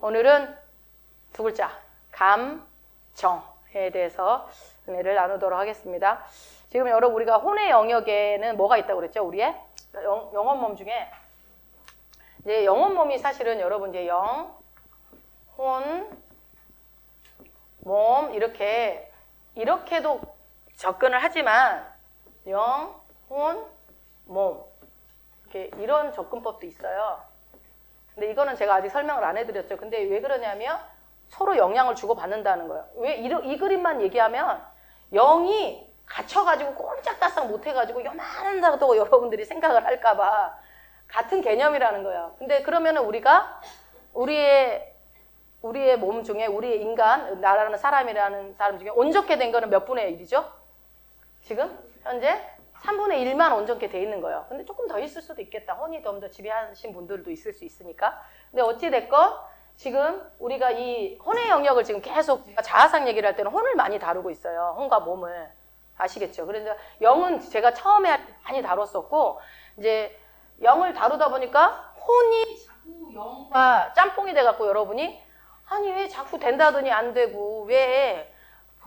오늘은 두 글자, 감정에 대해서 은혜를 나누도록 하겠습니다. 지금 여러분 우리가 혼의 영역에는 뭐가 있다고 그랬죠? 우리의 영혼몸 중에 이제 영혼몸이 사실은 여러분 이제 영, 혼, 몸 이렇게도 접근을 하지만 영, 혼, 몸 이런 접근법도 있어요. 근데 이거는 제가 아직 설명을 안 해드렸죠. 근데 왜 그러냐면 서로 영향을 주고받는다는 거예요. 왜 이 그림만 얘기하면 영이 갇혀가지고 꼼짝달싹 못해가지고 요만하다고 여러분들이 생각을 할까봐 같은 개념이라는 거예요. 근데 그러면은 우리가 우리의 몸 중에 우리의 인간, 나라는 사람이라는 사람 중에 온전케 된 거는 몇 분의 1이죠? 지금 현재 3분의 1만 온전케 돼 있는 거예요. 근데 조금 더 있을 수도 있겠다. 혼이 좀 더 지배하신 분들도 있을 수 있으니까. 근데 어찌됐건 지금 우리가 이 혼의 영역을 지금 계속 자아상 얘기를 할 때는 혼을 많이 다루고 있어요. 혼과 몸을. 아시겠죠? 그래서 영은 제가 처음에 많이 다뤘었고 이제 영을 다루다 보니까 혼이 자꾸 영과 짬뽕이 돼갖고 여러분이 아니 왜 자꾸 된다더니 안 되고 왜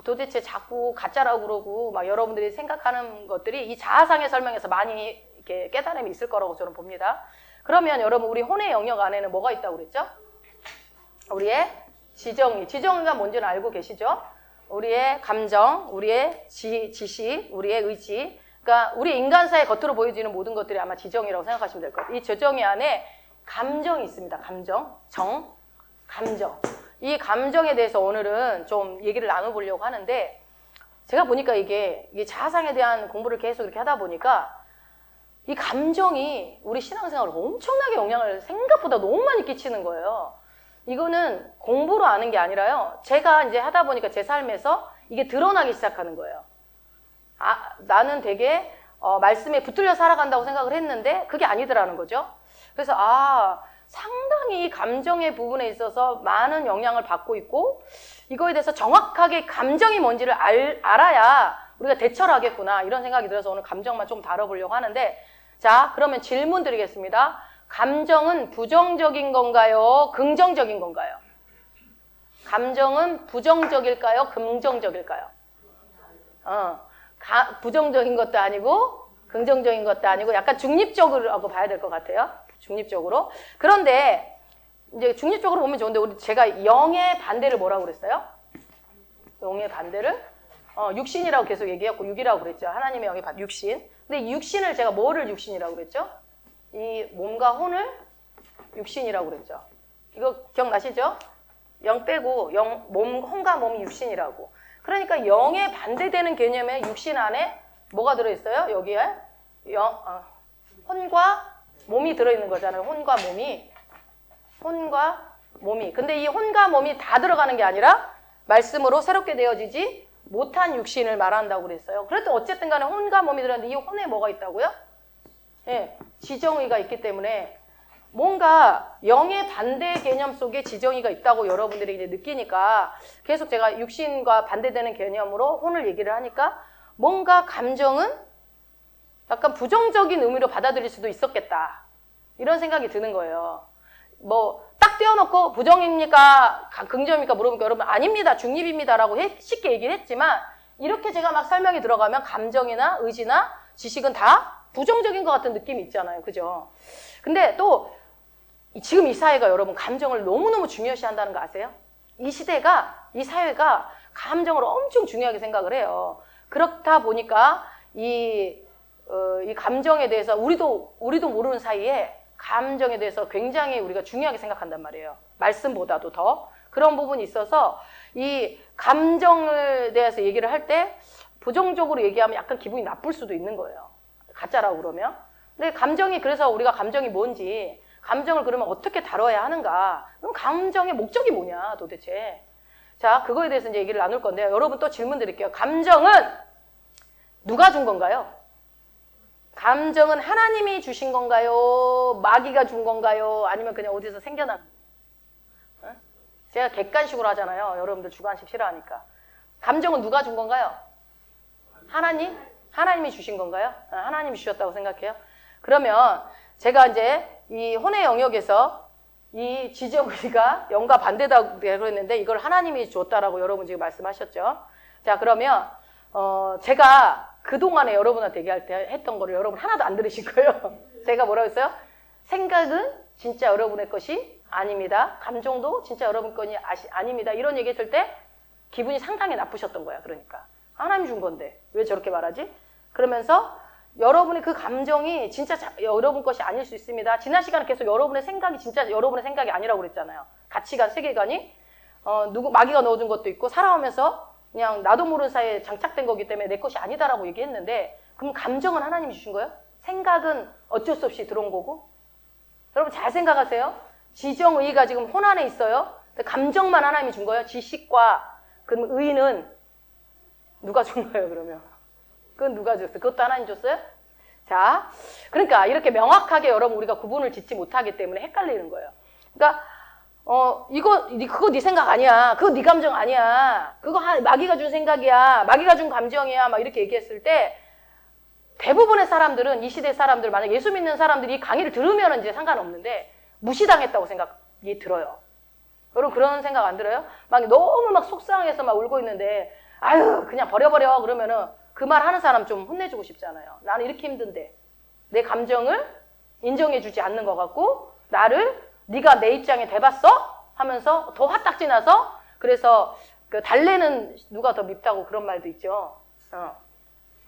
도대체 자꾸 가짜라고 그러고 막 여러분들이 생각하는 것들이 이 자아상의 설명에서 많이 이렇게 깨달음이 있을 거라고 저는 봅니다. 그러면 여러분 우리 혼의 영역 안에는 뭐가 있다고 그랬죠? 우리의 지정의가 뭔지는 알고 계시죠? 우리의 감정, 우리의 지식, 우리의 의지. 그러니까 우리 인간사의 겉으로 보여지는 모든 것들이 아마 지정이라고 생각하시면 될 것 같아요. 이 지정의 안에 감정이 있습니다. 감정. 이 감정에 대해서 오늘은 좀 얘기를 나눠보려고 하는데 제가 보니까 이게 자아상에 대한 공부를 계속 이렇게 하다 보니까 이 감정이 우리 신앙생활을 엄청나게 영향을 생각보다 너무 많이 끼치는 거예요. 이거는 공부로 아는 게 아니라요. 제가 이제 하다 보니까 제 삶에서 이게 드러나기 시작하는 거예요. 나는 되게 말씀에 붙들려 살아간다고 생각을 했는데 그게 아니더라는 거죠. 그래서 상당히 감정의 부분에 있어서 많은 영향을 받고 있고 이거에 대해서 정확하게 감정이 뭔지를 알아야 우리가 대처를 하겠구나 이런 생각이 들어서 오늘 감정만 좀 다뤄보려고 하는데 자 그러면 질문 드리겠습니다. 감정은 부정적인 건가요? 긍정적인 건가요? 감정은 부정적일까요? 긍정적일까요? 부정적인 것도 아니고 긍정적인 것도 아니고 약간 중립적으로 하고 봐야 될 것 같아요. 중립적으로. 그런데 이제 중립적으로 보면 좋은데 제가 영의 반대를 뭐라고 그랬어요? 영의 반대를 육신이라고 계속 얘기했고 육이라고 그랬죠. 하나님의 영의 육신. 근데 이 육신을 제가 뭐를 육신이라고 그랬죠? 이 몸과 혼을 육신이라고 그랬죠. 이거 기억나시죠? 영 빼고 혼과 몸이 육신이라고. 그러니까 영에 반대되는 개념의 육신 안에 뭐가 들어있어요? 여기에 혼과 몸이 들어있는 거잖아요. 혼과 몸이. 근데 이 혼과 몸이 다 들어가는 게 아니라 말씀으로 새롭게 되어지지 못한 육신을 말한다고 그랬어요. 그래도 어쨌든 간에 혼과 몸이 들어있는데 이 혼에 뭐가 있다고요? 예, 지정의가 있기 때문에 뭔가 영의 반대 개념 속에 지정의가 있다고 여러분들이 이제 느끼니까 계속 제가 육신과 반대되는 개념으로 혼을 얘기를 하니까 뭔가 감정은 약간 부정적인 의미로 받아들일 수도 있었겠다. 이런 생각이 드는 거예요. 딱 떼어놓고 부정입니까? 긍정입니까? 물어보니까 여러분 아닙니다. 중립입니다라고 쉽게 얘기를 했지만 이렇게 제가 막 설명이 들어가면 감정이나 의지나 지식은 다 부정적인 것 같은 느낌이 있잖아요. 그죠? 근데 또 지금 이 사회가 여러분 감정을 너무너무 중요시한다는 거 아세요? 이 시대가, 이 사회가 감정을 엄청 중요하게 생각을 해요. 그렇다 보니까 이 감정에 대해서 우리도 모르는 사이에 감정에 대해서 굉장히 우리가 중요하게 생각한단 말이에요. 말씀보다도 더. 그런 부분이 있어서 이 감정에 대해서 얘기를 할 때 부정적으로 얘기하면 약간 기분이 나쁠 수도 있는 거예요. 가짜라고 그러면. 근데 그래서 우리가 감정이 뭔지, 감정을 그러면 어떻게 다뤄야 하는가? 그럼 감정의 목적이 뭐냐, 도대체. 자, 그거에 대해서 이제 얘기를 나눌 건데요. 여러분 또 질문 드릴게요. 감정은 누가 준 건가요? 감정은 하나님이 주신 건가요? 마귀가 준 건가요? 아니면 그냥 어디서 생겨난? 제가 객관식으로 하잖아요. 여러분들 주관식 싫어하니까. 감정은 누가 준 건가요? 하나님? 하나님이 주신 건가요? 하나님이 주셨다고 생각해요? 그러면 제가 이제 이 혼의 영역에서 이 지정의가 영과 반대다 그랬는데 이걸 하나님이 줬다라고 여러분 지금 말씀하셨죠. 자, 그러면 제가 그동안에 여러분한테 얘기할 때 했던 거를 여러분 하나도 안 들으실 거예요. 제가 뭐라고 했어요? 생각은 진짜 여러분의 것이 아닙니다. 감정도 진짜 여러분 것이 아닙니다. 이런 얘기 했을 때 기분이 상당히 나쁘셨던 거야. 그러니까 하나님이 준 건데 왜 저렇게 말하지? 그러면서 여러분의 그 감정이 진짜 여러분 것이 아닐 수 있습니다. 지난 시간에 계속 여러분의 생각이 진짜 여러분의 생각이 아니라고 그랬잖아요. 가치관, 세계관이 마귀가 넣어준 것도 있고 살아오면서 그냥 나도 모르는 사이에 장착된 거기 때문에 내 것이 아니다라고 얘기했는데 그럼 감정은 하나님이 주신 거예요? 생각은 어쩔 수 없이 들어온 거고? 여러분 잘 생각하세요. 지정의가 지금 혼안에 있어요. 감정만 하나님이 준 거예요. 지식과 그 의는 누가 준 거예요, 그러면? 그건 누가 줬어요? 그것도 하나님 줬어요? 자, 그러니까 이렇게 명확하게 여러분 우리가 구분을 짓지 못하기 때문에 헷갈리는 거예요. 그러니까 그거 네 생각 아니야. 그거 네 감정 아니야. 그거 마귀가 준 생각이야. 마귀가 준 감정이야. 막 이렇게 얘기했을 때 대부분의 사람들은 이 시대 사람들 만약 예수 믿는 사람들이 이 강의를 들으면 이제 상관없는데 무시당했다고 생각이 들어요. 여러분 그런 생각 안 들어요? 막 너무 막 속상해서 막 울고 있는데 아유 그냥 버려버려 그러면은 그 말 하는 사람 좀 혼내주고 싶잖아요. 나는 이렇게 힘든데 내 감정을 인정해주지 않는 것 같고 나를 네가 내 입장에 대봤어? 하면서 더 화딱지 나서 그래서 그 달래는 누가 더 밉다고 그런 말도 있죠.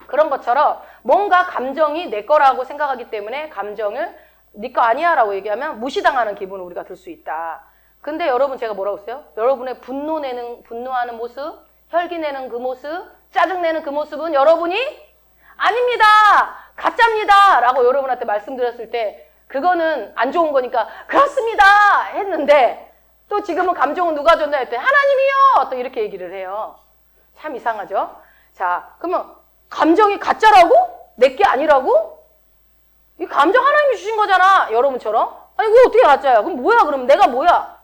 그런 것처럼 뭔가 감정이 내 거라고 생각하기 때문에 감정을 네 거 아니야 라고 얘기하면 무시당하는 기분을 우리가 들 수 있다. 근데 여러분 제가 뭐라고 했어요? 여러분의 분노하는 모습, 혈기 내는 그 모습, 짜증내는 그 모습은 여러분이 아닙니다. 가짜입니다. 라고 여러분한테 말씀드렸을 때 그거는 안 좋은 거니까 그렇습니다. 했는데 또 지금은 감정은 누가 줬나 했더니 하나님이요. 또 이렇게 얘기를 해요. 참 이상하죠? 자, 그러면 감정이 가짜라고? 내게 아니라고? 이 감정 하나님이 주신 거잖아. 여러분처럼. 아니 그거 어떻게 가짜야? 그럼 뭐야? 그럼 내가 뭐야?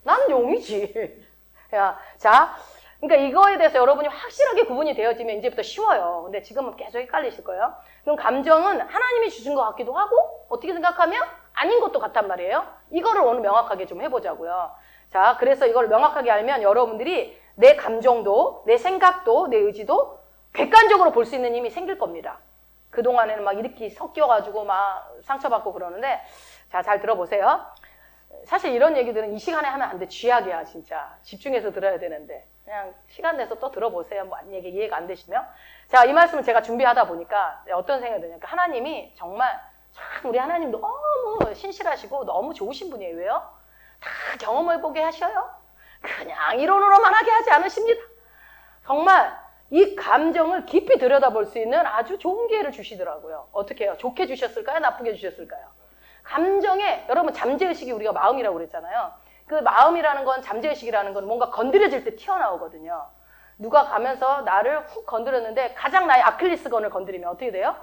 나는 용이지. 야, 자, 그러니까 이거에 대해서 여러분이 확실하게 구분이 되어지면 이제부터 쉬워요. 근데 지금은 계속 헷갈리실 거예요. 그럼 감정은 하나님이 주신 것 같기도 하고 어떻게 생각하면 아닌 것도 같단 말이에요. 이거를 오늘 명확하게 좀 해보자고요. 자, 그래서 이걸 명확하게 알면 여러분들이 내 감정도 내 생각도 내 의지도 객관적으로 볼 수 있는 힘이 생길 겁니다. 그동안에는 막 이렇게 섞여가지고 막 상처받고 그러는데 자, 잘 들어보세요. 사실 이런 얘기들은 이 시간에 하면 안 돼. 쥐약이야, 진짜. 집중해서 들어야 되는데. 그냥 시간 내서 또 들어보세요. 뭐 얘기 이해가 안 되시면. 자, 이 말씀을 제가 준비하다 보니까 어떤 생각이 드냐니까 하나님이 정말 참 우리 하나님 너무 신실하시고 너무 좋으신 분이에요. 왜요? 다 경험해보게 하셔요. 그냥 이론으로만 하게 하지 않으십니다. 정말 이 감정을 깊이 들여다볼 수 있는 아주 좋은 기회를 주시더라고요. 어떻게 해요? 좋게 주셨을까요? 나쁘게 주셨을까요? 감정에 여러분 잠재의식이 우리가 마음이라고 그랬잖아요. 그 마음이라는 건 잠재의식이라는 건 뭔가 건드려질 때 튀어나오거든요. 누가 가면서 나를 훅 건드렸는데 가장 나의 아킬레스건을 건드리면 어떻게 돼요?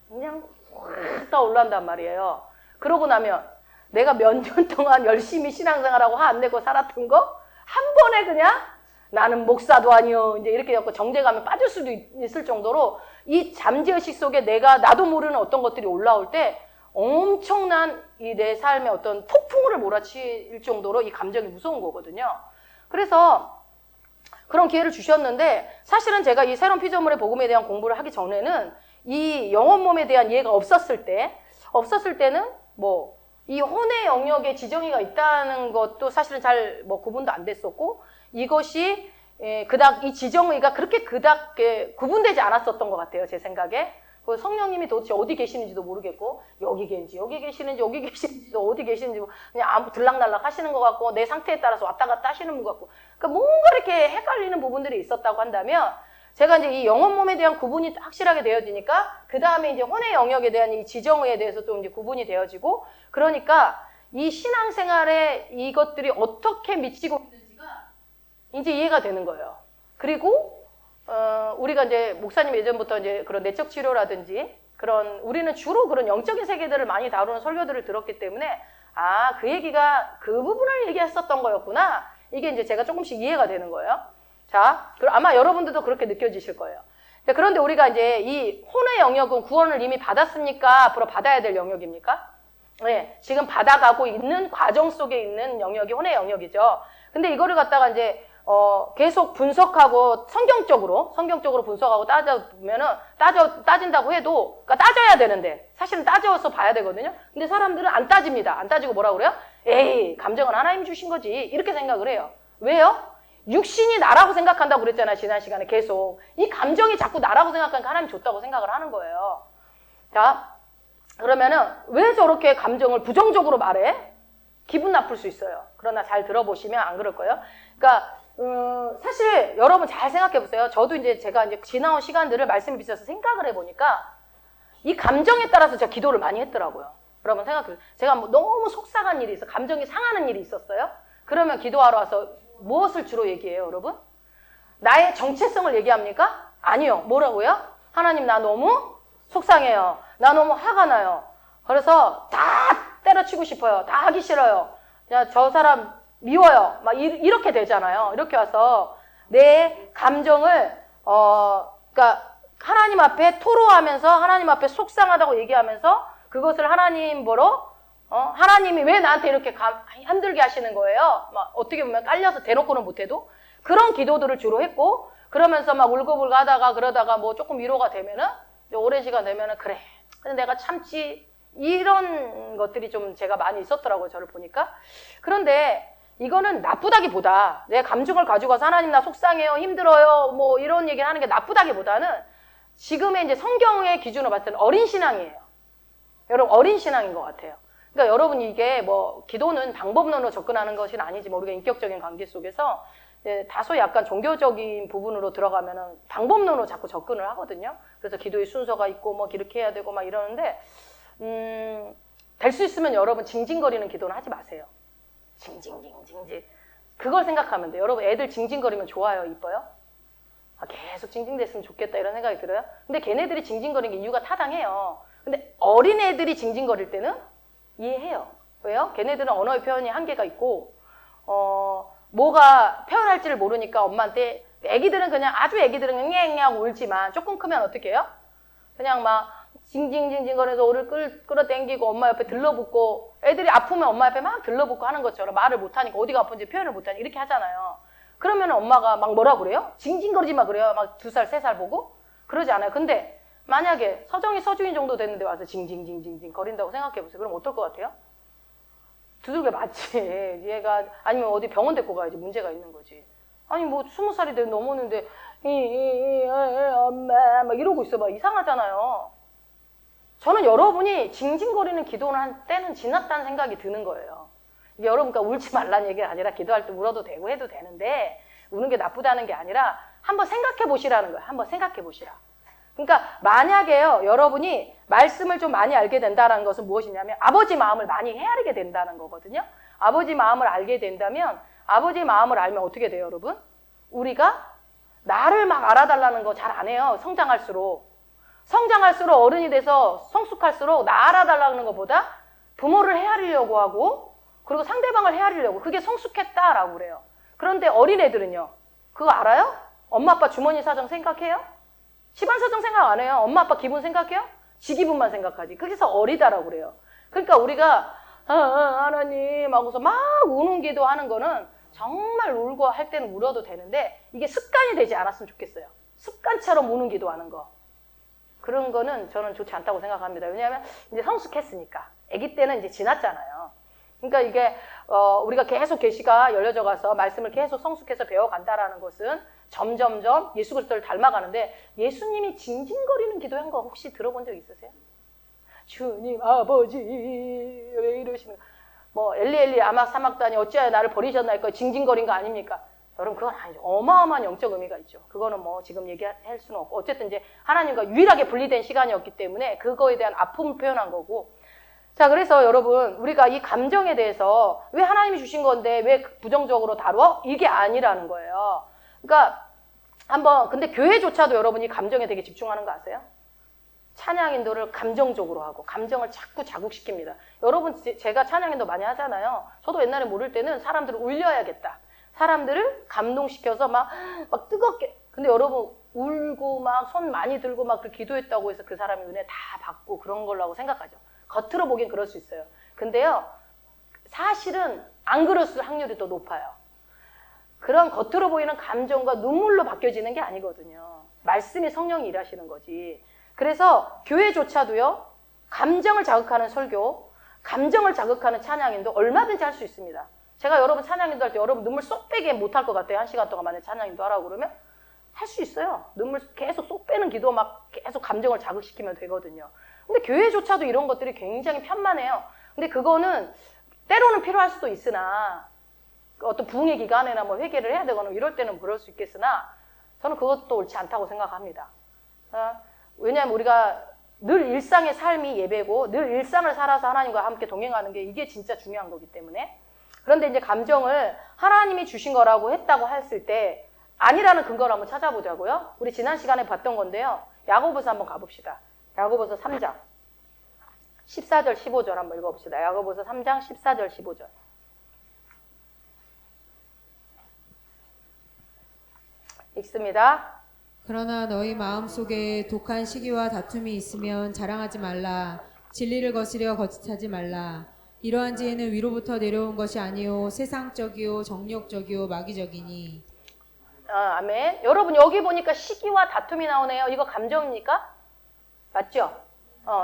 그냥 확 떠올란단 말이에요. 그러고 나면 내가 몇 년 동안 열심히 신앙생활하고 화 안 내고 살았던 거 한 번에 그냥 나는 목사도 아니요 이제 이렇게 해서 정죄감에 빠질 수도 있을 정도로 이 잠재의식 속에 나도 모르는 어떤 것들이 올라올 때 엄청난 이 내 삶의 어떤 폭풍우를 몰아칠 정도로 이 감정이 무서운 거거든요. 그래서 그런 기회를 주셨는데 사실은 제가 이 새로운 피조물의 복음에 대한 공부를 하기 전에는 이 영혼 몸에 대한 이해가 없었을 때는 뭐 이 혼의 영역에 지정의가 있다는 것도 사실은 잘 뭐 구분도 안 됐었고 이것이 그닥 이 지정의가 그렇게 그닥 구분되지 않았었던 것 같아요. 제 생각에. 성령님이 도대체 어디 계시는지도 모르겠고 여기 계시는지 어디 계시는지 그냥 들락날락 하시는 것 같고 내 상태에 따라서 왔다 갔다 하시는 것 같고 그러니까 뭔가 이렇게 헷갈리는 부분들이 있었다고 한다면 제가 이제 이 영혼 몸에 대한 구분이 확실하게 되어지니까 그 다음에 이제 혼의 영역에 대한 이 지정의에 대해서 또 이제 구분이 되어지고 그러니까 이 신앙생활에 이것들이 어떻게 미치고 있는지가 이제 이해가 되는 거예요. 그리고 우리가 이제 목사님 예전부터 이제 그런 내적 치료라든지 그런 우리는 주로 그런 영적인 세계들을 많이 다루는 설교들을 들었기 때문에 아, 그 얘기가 그 부분을 얘기했었던 거였구나. 이게 이제 제가 조금씩 이해가 되는 거예요. 자, 아마 여러분들도 그렇게 느껴지실 거예요. 그런데 우리가 이제 이 혼의 영역은 구원을 이미 받았습니까? 앞으로 받아야 될 영역입니까? 네, 지금 받아가고 있는 과정 속에 있는 영역이 혼의 영역이죠. 근데 이거를 갖다가 이제 계속 분석하고 성경적으로 분석하고 따져보면은 따진다고 해도 그러니까 따져야 되는데 사실은 따져서 봐야 되거든요. 근데 사람들은 안 따집니다. 안 따지고 뭐라 그래요? 에이, 감정은 하나님이 주신 거지. 이렇게 생각을 해요. 왜요? 육신이 나라고 생각한다고 그랬잖아요. 지난 시간에 계속. 이 감정이 자꾸 나라고 생각하니까 하나님이 줬다고 생각을 하는 거예요. 자, 그러면은 왜 저렇게 감정을 부정적으로 말해? 기분 나쁠 수 있어요. 그러나 잘 들어보시면 안 그럴 거예요. 그러니까 사실 여러분 잘 생각해 보세요. 저도 이제 제가 이제 지나온 시간들을 말씀에 비춰서 생각을 해보니까 이 감정에 따라서 제가 기도를 많이 했더라고요. 여러분 생각해 보세요. 제가 뭐 너무 속상한 일이 있어, 감정이 상하는 일이 있었어요. 그러면 기도하러 와서 무엇을 주로 얘기해요, 여러분? 나의 정체성을 얘기합니까? 아니요. 뭐라고요? 하나님, 나 너무 속상해요. 나 너무 화가 나요. 그래서 다 때려치고 싶어요. 다 하기 싫어요. 야, 저 사람 미워요. 막 이렇게 되잖아요. 이렇게 와서 내 감정을 그러니까 하나님 앞에 토로하면서 하나님 앞에 속상하다고 얘기하면서 그것을 하나님 보러 하나님이 왜 나한테 이렇게 힘들게 하시는 거예요? 막 어떻게 보면 깔려서 대놓고는 못해도 그런 기도들을 주로 했고 그러면서 막 울고불고 하다가 그러다가 뭐 조금 위로가 되면은 오랜 시간 되면은 그래. 근데 내가 참지 이런 것들이 좀 제가 많이 있었더라고요. 저를 보니까. 그런데 이거는 나쁘다기보다 내 감정을 가지고 와서 하나님 나 속상해요. 힘들어요. 뭐 이런 얘기를 하는 게 나쁘다기보다는 지금의 이제 성경의 기준으로 봤을 때는 어린 신앙이에요. 여러분 어린 신앙인 것 같아요. 그러니까 여러분 이게 뭐 기도는 방법론으로 접근하는 것은 아니지 뭐 우리가 인격적인 관계 속에서 다소 약간 종교적인 부분으로 들어가면은 방법론으로 자꾸 접근을 하거든요. 그래서 기도의 순서가 있고 뭐 이렇게 해야 되고 막 이러는데 될 수 있으면 여러분 징징거리는 기도는 하지 마세요. 징징징징징 그걸 생각하면 돼요. 여러분 애들 징징거리면 좋아요? 이뻐요? 계속 징징댔으면 좋겠다 이런 생각이 들어요. 근데 걔네들이 징징거리는 게 이유가 타당해요. 근데 어린애들이 징징거릴 때는 이해해요. 왜요? 걔네들은 언어의 표현이 한계가 있고 뭐가 표현할지를 모르니까 엄마한테 애기들은 그냥 아주 애기들은 냥냥 하고 울지만 조금 크면 어떻게 해요? 그냥 막 징징징징 거려서 오를 끌어당기고 엄마 옆에 들러붙고 애들이 아프면 엄마 옆에 막 들러붙고 하는 것처럼 말을 못하니까 어디가 아픈지 표현을 못하니까 이렇게 하잖아요. 그러면 엄마가 막 뭐라 그래요? 징징거리지 마 그래요. 막 2살, 3살 보고? 그러지 않아요. 근데 만약에 서주인 정도 됐는데 와서 징징징징징 거린다고 생각해보세요. 그럼 어떨 것 같아요? 두들겨 맞지. 얘가 아니면 어디 병원 데리고 가야지 문제가 있는 거지. 아니 뭐 20살이 넘었는데 엄마 막 이러고 있어 막 이상하잖아요. 저는 여러분이 징징거리는 기도를 한 때는 지났다는 생각이 드는 거예요. 이게 여러분 그러니까 울지 말라는 얘기가 아니라 기도할 때 울어도 되고 해도 되는데 우는 게 나쁘다는 게 아니라 한번 생각해 보시라는 거예요. 한번 생각해 보시라. 그러니까 만약에요 여러분이 말씀을 좀 많이 알게 된다는 것은 무엇이냐면 아버지 마음을 많이 헤아리게 된다는 거거든요. 아버지 마음을 알게 된다면 아버지 마음을 알면 어떻게 돼요 여러분? 우리가 나를 막 알아달라는 거 잘 안 해요. 성장할수록 어른이 돼서 성숙할수록 나 알아달라는 것보다 부모를 헤아리려고 하고 그리고 상대방을 헤아리려고 그게 성숙했다라고 그래요. 그런데 어린애들은요 그거 알아요? 엄마 아빠 주머니 사정 생각해요? 집안 사정 생각 안 해요. 엄마 아빠 기분 생각해요? 지 기분만 생각하지. 그래서 어리다라고 그래요. 그러니까 우리가 하나님 하고서 막 우는 기도하는 거는 정말 울고 할 때는 울어도 되는데 이게 습관이 되지 않았으면 좋겠어요. 습관처럼 우는 기도하는 거. 그런 거는 저는 좋지 않다고 생각합니다. 왜냐하면 이제 성숙했으니까. 아기 때는 이제 지났잖아요. 그러니까 이게 우리가 계속 계시가 열려져 가서 말씀을 계속 성숙해서 배워간다라는 것은 점점점 예수 그리스도를 닮아가는데 예수님이 징징거리는 기도한 거 혹시 들어본 적 있으세요? 주님 아버지 왜 이러시는 뭐 엘리 아마 사막다니 어찌하여 나를 버리셨나이까 징징거린 거 아닙니까? 여러분 그건 아니죠. 어마어마한 영적 의미가 있죠. 그거는 뭐 지금 얘기할 수는 없고 어쨌든 이제 하나님과 유일하게 분리된 시간이었기 때문에 그거에 대한 아픔을 표현한 거고 자 그래서 여러분 우리가 이 감정에 대해서 왜 하나님이 주신 건데 왜 부정적으로 다뤄? 이게 아니라는 거예요. 그러니까 한번 근데 교회조차도 여러분이 감정에 되게 집중하는 거 아세요? 찬양 인도를 감정적으로 하고 감정을 자꾸 자극시킵니다. 여러분 제가 찬양 인도 많이 하잖아요. 저도 옛날에 모를 때는 사람들을 울려야겠다. 사람들을 감동시켜서 막 뜨겁게 근데 여러분 울고 막 손 많이 들고 막 그 기도했다고 해서 그 사람이 은혜 다 받고 그런 걸라고 생각하죠. 겉으로 보기엔 그럴 수 있어요. 근데요, 사실은 안 그랬을 확률이 더 높아요. 그런 겉으로 보이는 감정과 눈물로 바뀌어지는 게 아니거든요. 말씀이 성령이 일하시는 거지. 그래서 교회조차도요, 감정을 자극하는 설교, 감정을 자극하는 찬양인도 얼마든지 할 수 있습니다. 제가 여러분 찬양인도 할 때 여러분 눈물 쏙 빼게 못할 것 같아요. 1시간 동안 만에 찬양인도 하라고 그러면 할 수 있어요. 눈물 계속 쏙 빼는 기도 막 계속 감정을 자극시키면 되거든요. 근데 교회조차도 이런 것들이 굉장히 편만해요. 근데 그거는 때로는 필요할 수도 있으나 어떤 부흥의 기간에나 뭐 회개를 해야 되거나 이럴 때는 그럴 수 있겠으나 저는 그것도 옳지 않다고 생각합니다. 왜냐하면 우리가 늘 일상의 삶이 예배고 늘 일상을 살아서 하나님과 함께 동행하는 게 이게 진짜 중요한 거기 때문에. 그런데 이제 감정을 하나님이 주신 거라고 했다고 했을 때 아니라는 근거를 한번 찾아보자고요. 우리 지난 시간에 봤던 건데요. 야고보서 한번 가봅시다. 야고보서 3장 14절 15절 한번 읽어봅시다. 야고보서 3장 14절 15절. 읽습니다. 그러나 너희 마음속에 독한 시기와 다툼이 있으면 자랑하지 말라. 진리를 거스려 거짓하지 말라. 이러한 지혜는 위로부터 내려온 것이 아니요 세상적이요 정욕적이요 마귀적이니. 아멘. 여러분 여기 보니까 시기와 다툼이 나오네요. 이거 감정입니까? 맞죠?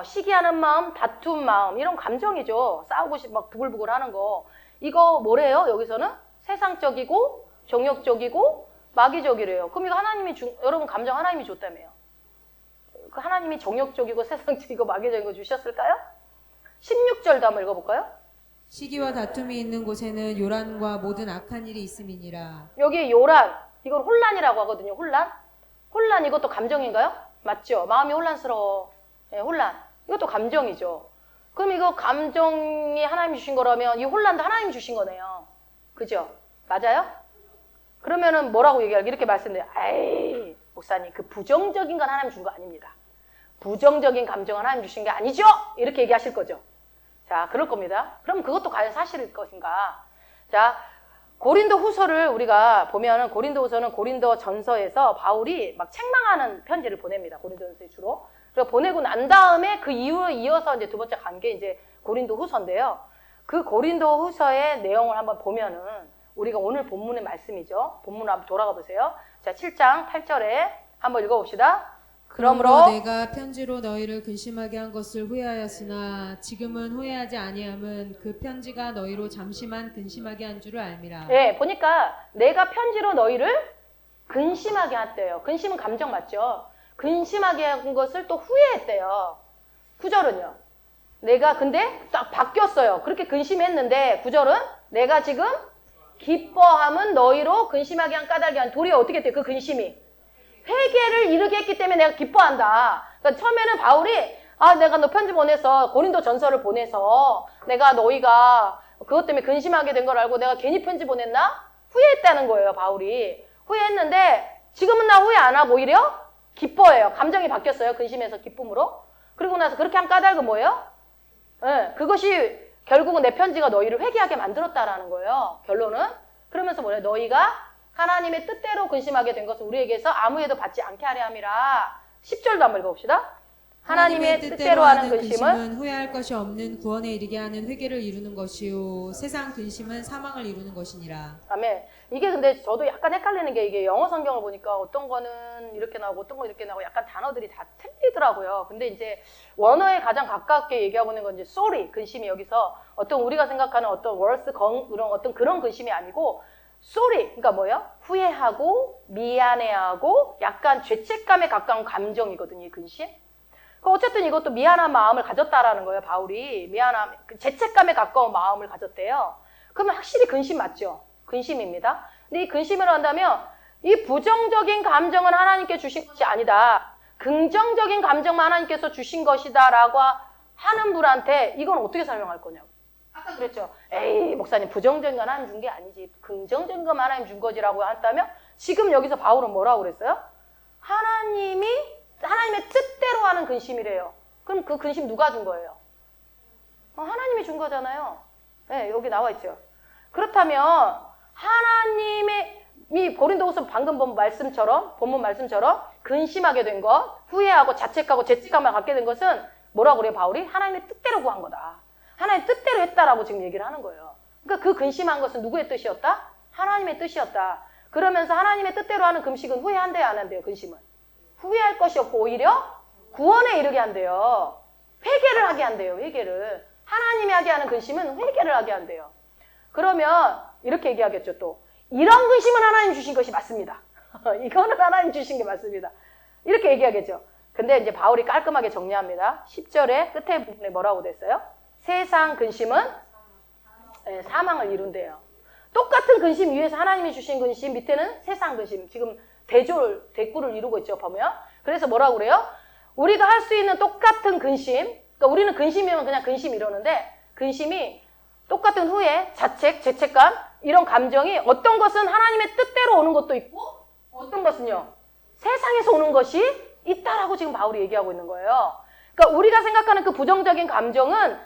시기하는 마음, 다툼 마음 이런 감정이죠. 싸우고 막 부글부글 하는 거. 이거 뭐래요? 여기서는 세상적이고 정욕적이고 마귀적이래요. 그럼 이거 여러분 감정 하나님이 줬다며요. 그 하나님이 정욕적이고 세상적이고 마귀적인 거 주셨을까요? 16절도 한번 읽어볼까요? 시기와 다툼이 있는 곳에는 요란과 모든 악한 일이 있음이니라. 여기 요란, 이건 혼란이라고 하거든요. 혼란 이것도 감정인가요? 맞죠? 마음이 혼란스러워. 네, 혼란. 이것도 감정이죠. 그럼 이거 감정이 하나님이 주신 거라면 이 혼란도 하나님이 주신 거네요. 그죠? 맞아요? 그러면은 뭐라고 얘기할까? 이렇게 말씀드려요. 에이, 목사님, 그 부정적인 건 하나님 준 거 아닙니다. 부정적인 감정은 하나님 주신 게 아니죠? 이렇게 얘기하실 거죠. 자, 그럴 겁니다. 그럼 그것도 과연 사실일 것인가? 자, 고린도 후서를 우리가 보면은 고린도 후서는 고린도 전서에서 바울이 막 책망하는 편지를 보냅니다. 고린도 전서에 주로. 그리고 보내고 난 다음에 그 이후에 이어서 이제 두 번째 간 게 이제 고린도 후서인데요. 그 고린도 후서의 내용을 한번 보면은 우리가 오늘 본문의 말씀이죠. 본문을 한번 돌아가 보세요. 자, 7장 8절에 한번 읽어봅시다. 그러므로 내가 편지로 너희를 근심하게 한 것을 후회하였으나 지금은 후회하지 아니함은 그 편지가 너희로 잠시만 근심하게 한 줄을 알미라. 네, 보니까 내가 편지로 너희를 근심하게 했대요. 근심은 감정 맞죠? 근심하게 한 것을 또 후회했대요. 9절은요. 내가 근데 딱 바뀌었어요. 그렇게 근심했는데 9절은 내가 지금 기뻐함은 너희로 근심하게 한 까닭이 한 도리어 어떻게 돼요? 그 근심이 회개를 이르게 했기 때문에 내가 기뻐한다. 그러니까 처음에는 바울이 내가 너 편지 보내서 고린도 전서를 보내서 내가 너희가 그것 때문에 근심하게 된 걸 알고 내가 괜히 편지 보냈나? 후회했다는 거예요. 바울이 후회했는데 지금은 나 후회 안 하고 오히려 기뻐해요. 감정이 바뀌었어요. 근심에서 기쁨으로. 그리고 나서 그렇게 한 까닭은 뭐예요? 네, 그것이 결국은 내 편지가 너희를 회개하게 만들었다라는 거예요. 결론은. 그러면서 뭐래요? 너희가 하나님의 뜻대로 근심하게 된 것을 우리에게서 아무 해도 받지 않게 하려 함이라. 10절도 한번 읽어봅시다. 하나님의 뜻대로 하는 근심은 후회할 것이 없는 구원에 이르게 하는 회개를 이루는 것이요 세상 근심은 사망을 이루는 것이니라. 아멘. 이게 근데 저도 약간 헷갈리는 게 이게 영어 성경을 보니까 어떤 거는 이렇게 나오고 어떤 거 이렇게 나오고 약간 단어들이 다 틀리더라고요. 근데 이제 원어에 가장 가깝게 얘기하고 있는 건 이제 sorry 근심이 여기서 어떤 우리가 생각하는 어떤 worse 이런 어떤 그런 근심이 아니고 sorry 그러니까 뭐예요? 후회하고 미안해하고 약간 죄책감에 가까운 감정이거든요. 이 근심. 어쨌든 이것도 미안한 마음을 가졌다라는 거예요. 바울이 죄책감에 가까운 마음을 가졌대요. 그러면 확실히 근심 맞죠? 근심입니다. 근데 이 근심을 한다면 이 부정적인 감정은 하나님께 주신 것이 아니다. 긍정적인 감정만 하나님께서 주신 것이다라고 하는 분한테 이건 어떻게 설명할 거냐고. 아까 그랬죠. 에이 목사님 부정적인 건 하나님 준 게 아니지. 긍정적인 건 하나님 준 거지라고 한다면 지금 여기서 바울은 뭐라고 그랬어요? 하나님의 뜻대로 하는 근심이래요. 그럼 그 근심 누가 준 거예요? 하나님이 준 거잖아요. 네, 여기 나와 있죠. 그렇다면 하나님의 이 고린도후서 방금 본문 말씀처럼 근심하게 된 것, 후회하고 자책하고 죄책감을 갖게 된 것은 뭐라고 그래요, 바울이? 하나님의 뜻대로 구한 거다. 하나님 뜻대로 했다라고 지금 얘기를 하는 거예요. 그러니까 그 근심한 것은 누구의 뜻이었다? 하나님의 뜻이었다. 그러면서 하나님의 뜻대로 하는 금식은 후회한대요, 안 한대요, 근심은? 후회할 것이 없고 오히려 구원에 이르게 한대요. 회개를 하게 한대요, 회개를. 하나님이 하게 하는 근심은 회개를 하게 한대요. 그러면 이렇게 얘기하겠죠, 또. 이런 근심은 하나님 주신 것이 맞습니다. 이거는 하나님 주신 게 맞습니다. 이렇게 얘기하겠죠. 근데 이제 바울이 깔끔하게 정리합니다. 10절에 끝에 부분에 뭐라고 됐어요? 세상 근심은 사망을 이룬대요. 똑같은 근심 위에서 하나님이 주신 근심, 밑에는 세상 근심. 지금 대꾸를 이루고 있죠, 보면. 그래서 뭐라고 그래요? 우리가 할 수 있는 똑같은 근심, 그러니까 우리는 근심이면 그냥 근심 이러는데, 근심이 똑같은 후회, 자책, 죄책감, 이런 감정이 어떤 것은 하나님의 뜻대로 오는 것도 있고, 어떤 것은요, 세상에서 오는 것이 있다라고 지금 바울이 얘기하고 있는 거예요. 그러니까 우리가 생각하는 그 부정적인 감정은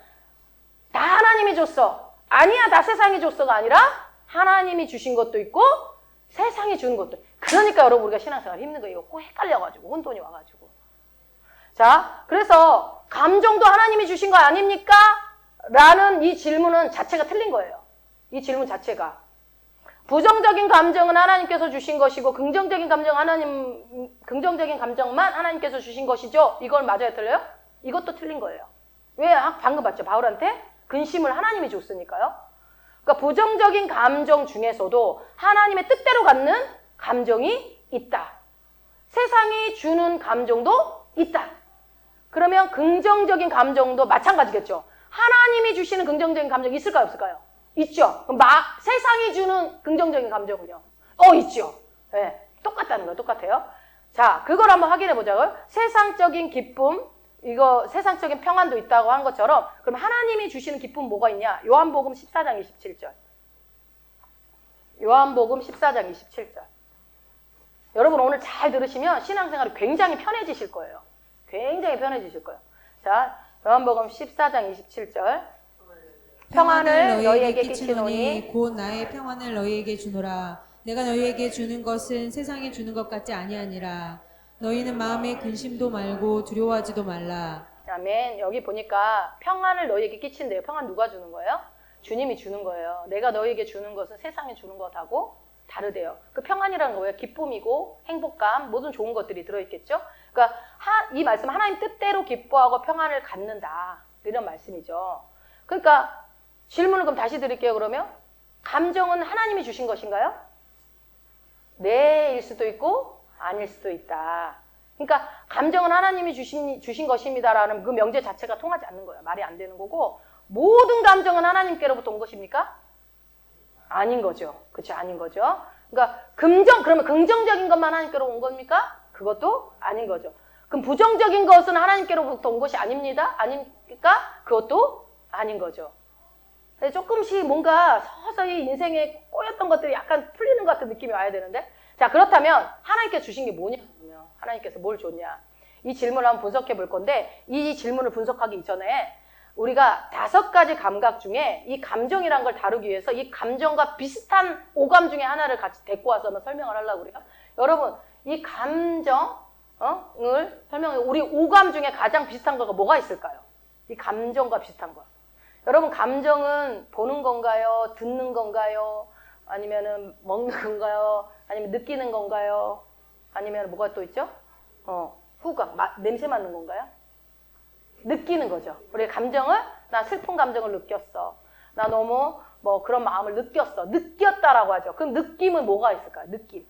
다 하나님이 줬어. 아니야, 다 세상이 줬어가 아니라 하나님이 주신 것도 있고 세상이 주는 것도. 그러니까 여러분 우리가 신앙생활 힘든 거예요. 꼭 헷갈려가지고 혼돈이 와가지고. 자, 그래서 감정도 하나님이 주신 거 아닙니까? 라는 이 질문은 자체가 틀린 거예요. 이 질문 자체가. 부정적인 감정은 하나님께서 주신 것이고 긍정적인 감정만 하나님께서 주신 것이죠. 이걸 맞아요, 틀려요? 이것도 틀린 거예요. 왜? 방금 봤죠, 바울한테 근심을 하나님이 줬으니까요. 그러니까 부정적인 감정 중에서도 하나님의 뜻대로 갖는 감정이 있다. 세상이 주는 감정도 있다. 그러면 긍정적인 감정도 마찬가지겠죠. 하나님이 주시는 긍정적인 감정이 있을까요, 없을까요? 있죠. 그럼 세상이 주는 긍정적인 감정은요? 있죠. 네, 똑같다는 거예요. 똑같아요. 자, 그걸 한번 확인해 보자고요. 세상적인 기쁨, 이거 세상적인 평안도 있다고 한 것처럼, 그럼 하나님이 주시는 기쁨은 뭐가 있냐? 요한복음 14장 27절. 요한복음 14장 27절. 여러분 오늘 잘 들으시면 신앙생활이 굉장히 편해지실 거예요. 굉장히 편해지실 거예요. 자, 요한복음 14장 27절. 평안을 너희에게 끼치노니 곧 나의 평안을 너희에게 주노라. 내가 너희에게 주는 것은 세상이 주는 것 같지 아니하니라. 너희는 마음에 근심도 말고 두려워하지도 말라. 아멘. 여기 보니까 평안을 너희에게 끼친대요. 평안 누가 주는 거예요? 주님이 주는 거예요. 내가 너희에게 주는 것은 세상이 주는 것하고 다르대요. 그 평안이라는 거예요. 기쁨이고 행복감, 모든 좋은 것들이 들어있겠죠. 그러니까 이 말씀 하나님 뜻대로 기뻐하고 평안을 갖는다. 이런 말씀이죠. 그러니까 질문을 그럼 다시 드릴게요. 그러면 감정은 하나님이 주신 것인가요? 네일 수도 있고 아닐 수도 있다. 그러니까 감정은 하나님이 주신 것입니다라는 그 명제 자체가 통하지 않는 거예요. 말이 안 되는 거고 모든 감정은 하나님께로부터 온 것입니까? 아닌 거죠. 그렇죠? 아닌 거죠. 그러니까 그러면 긍정적인 것만 하나님께로 온 겁니까? 그것도 아닌 거죠. 그럼 부정적인 것은 하나님께로부터 온 것이 아닙니다. 아닙니까? 그것도 아닌 거죠. 조금씩 뭔가 서서히 인생에 꼬였던 것들이 약간 풀리는 것 같은 느낌이 와야 되는데, 자, 그렇다면 하나님께서 주신 게 뭐냐? 하나님께서 뭘 줬냐? 이 질문을 한번 분석해 볼 건데, 이 질문을 분석하기 이전에 우리가 5가지 감각 중에 이 감정이란 걸 다루기 위해서 이 감정과 비슷한 오감 중에 하나를 같이 데리고 와서 한번 설명을 하려고 그래요. 여러분, 이 감정을 설명해, 우리 오감 중에 가장 비슷한 거가 뭐가 있을까요? 이 감정과 비슷한 거. 여러분, 감정은 보는 건가요? 듣는 건가요? 아니면은 먹는 건가요? 아니면 느끼는 건가요? 아니면 뭐가 또 있죠? 후각, 냄새 맡는 건가요? 느끼는 거죠. 우리 감정을, 나 슬픈 감정을 느꼈어. 나 너무 그런 마음을 느꼈어. 느꼈다라고 하죠. 그럼 느낌은 뭐가 있을까요? 느낌.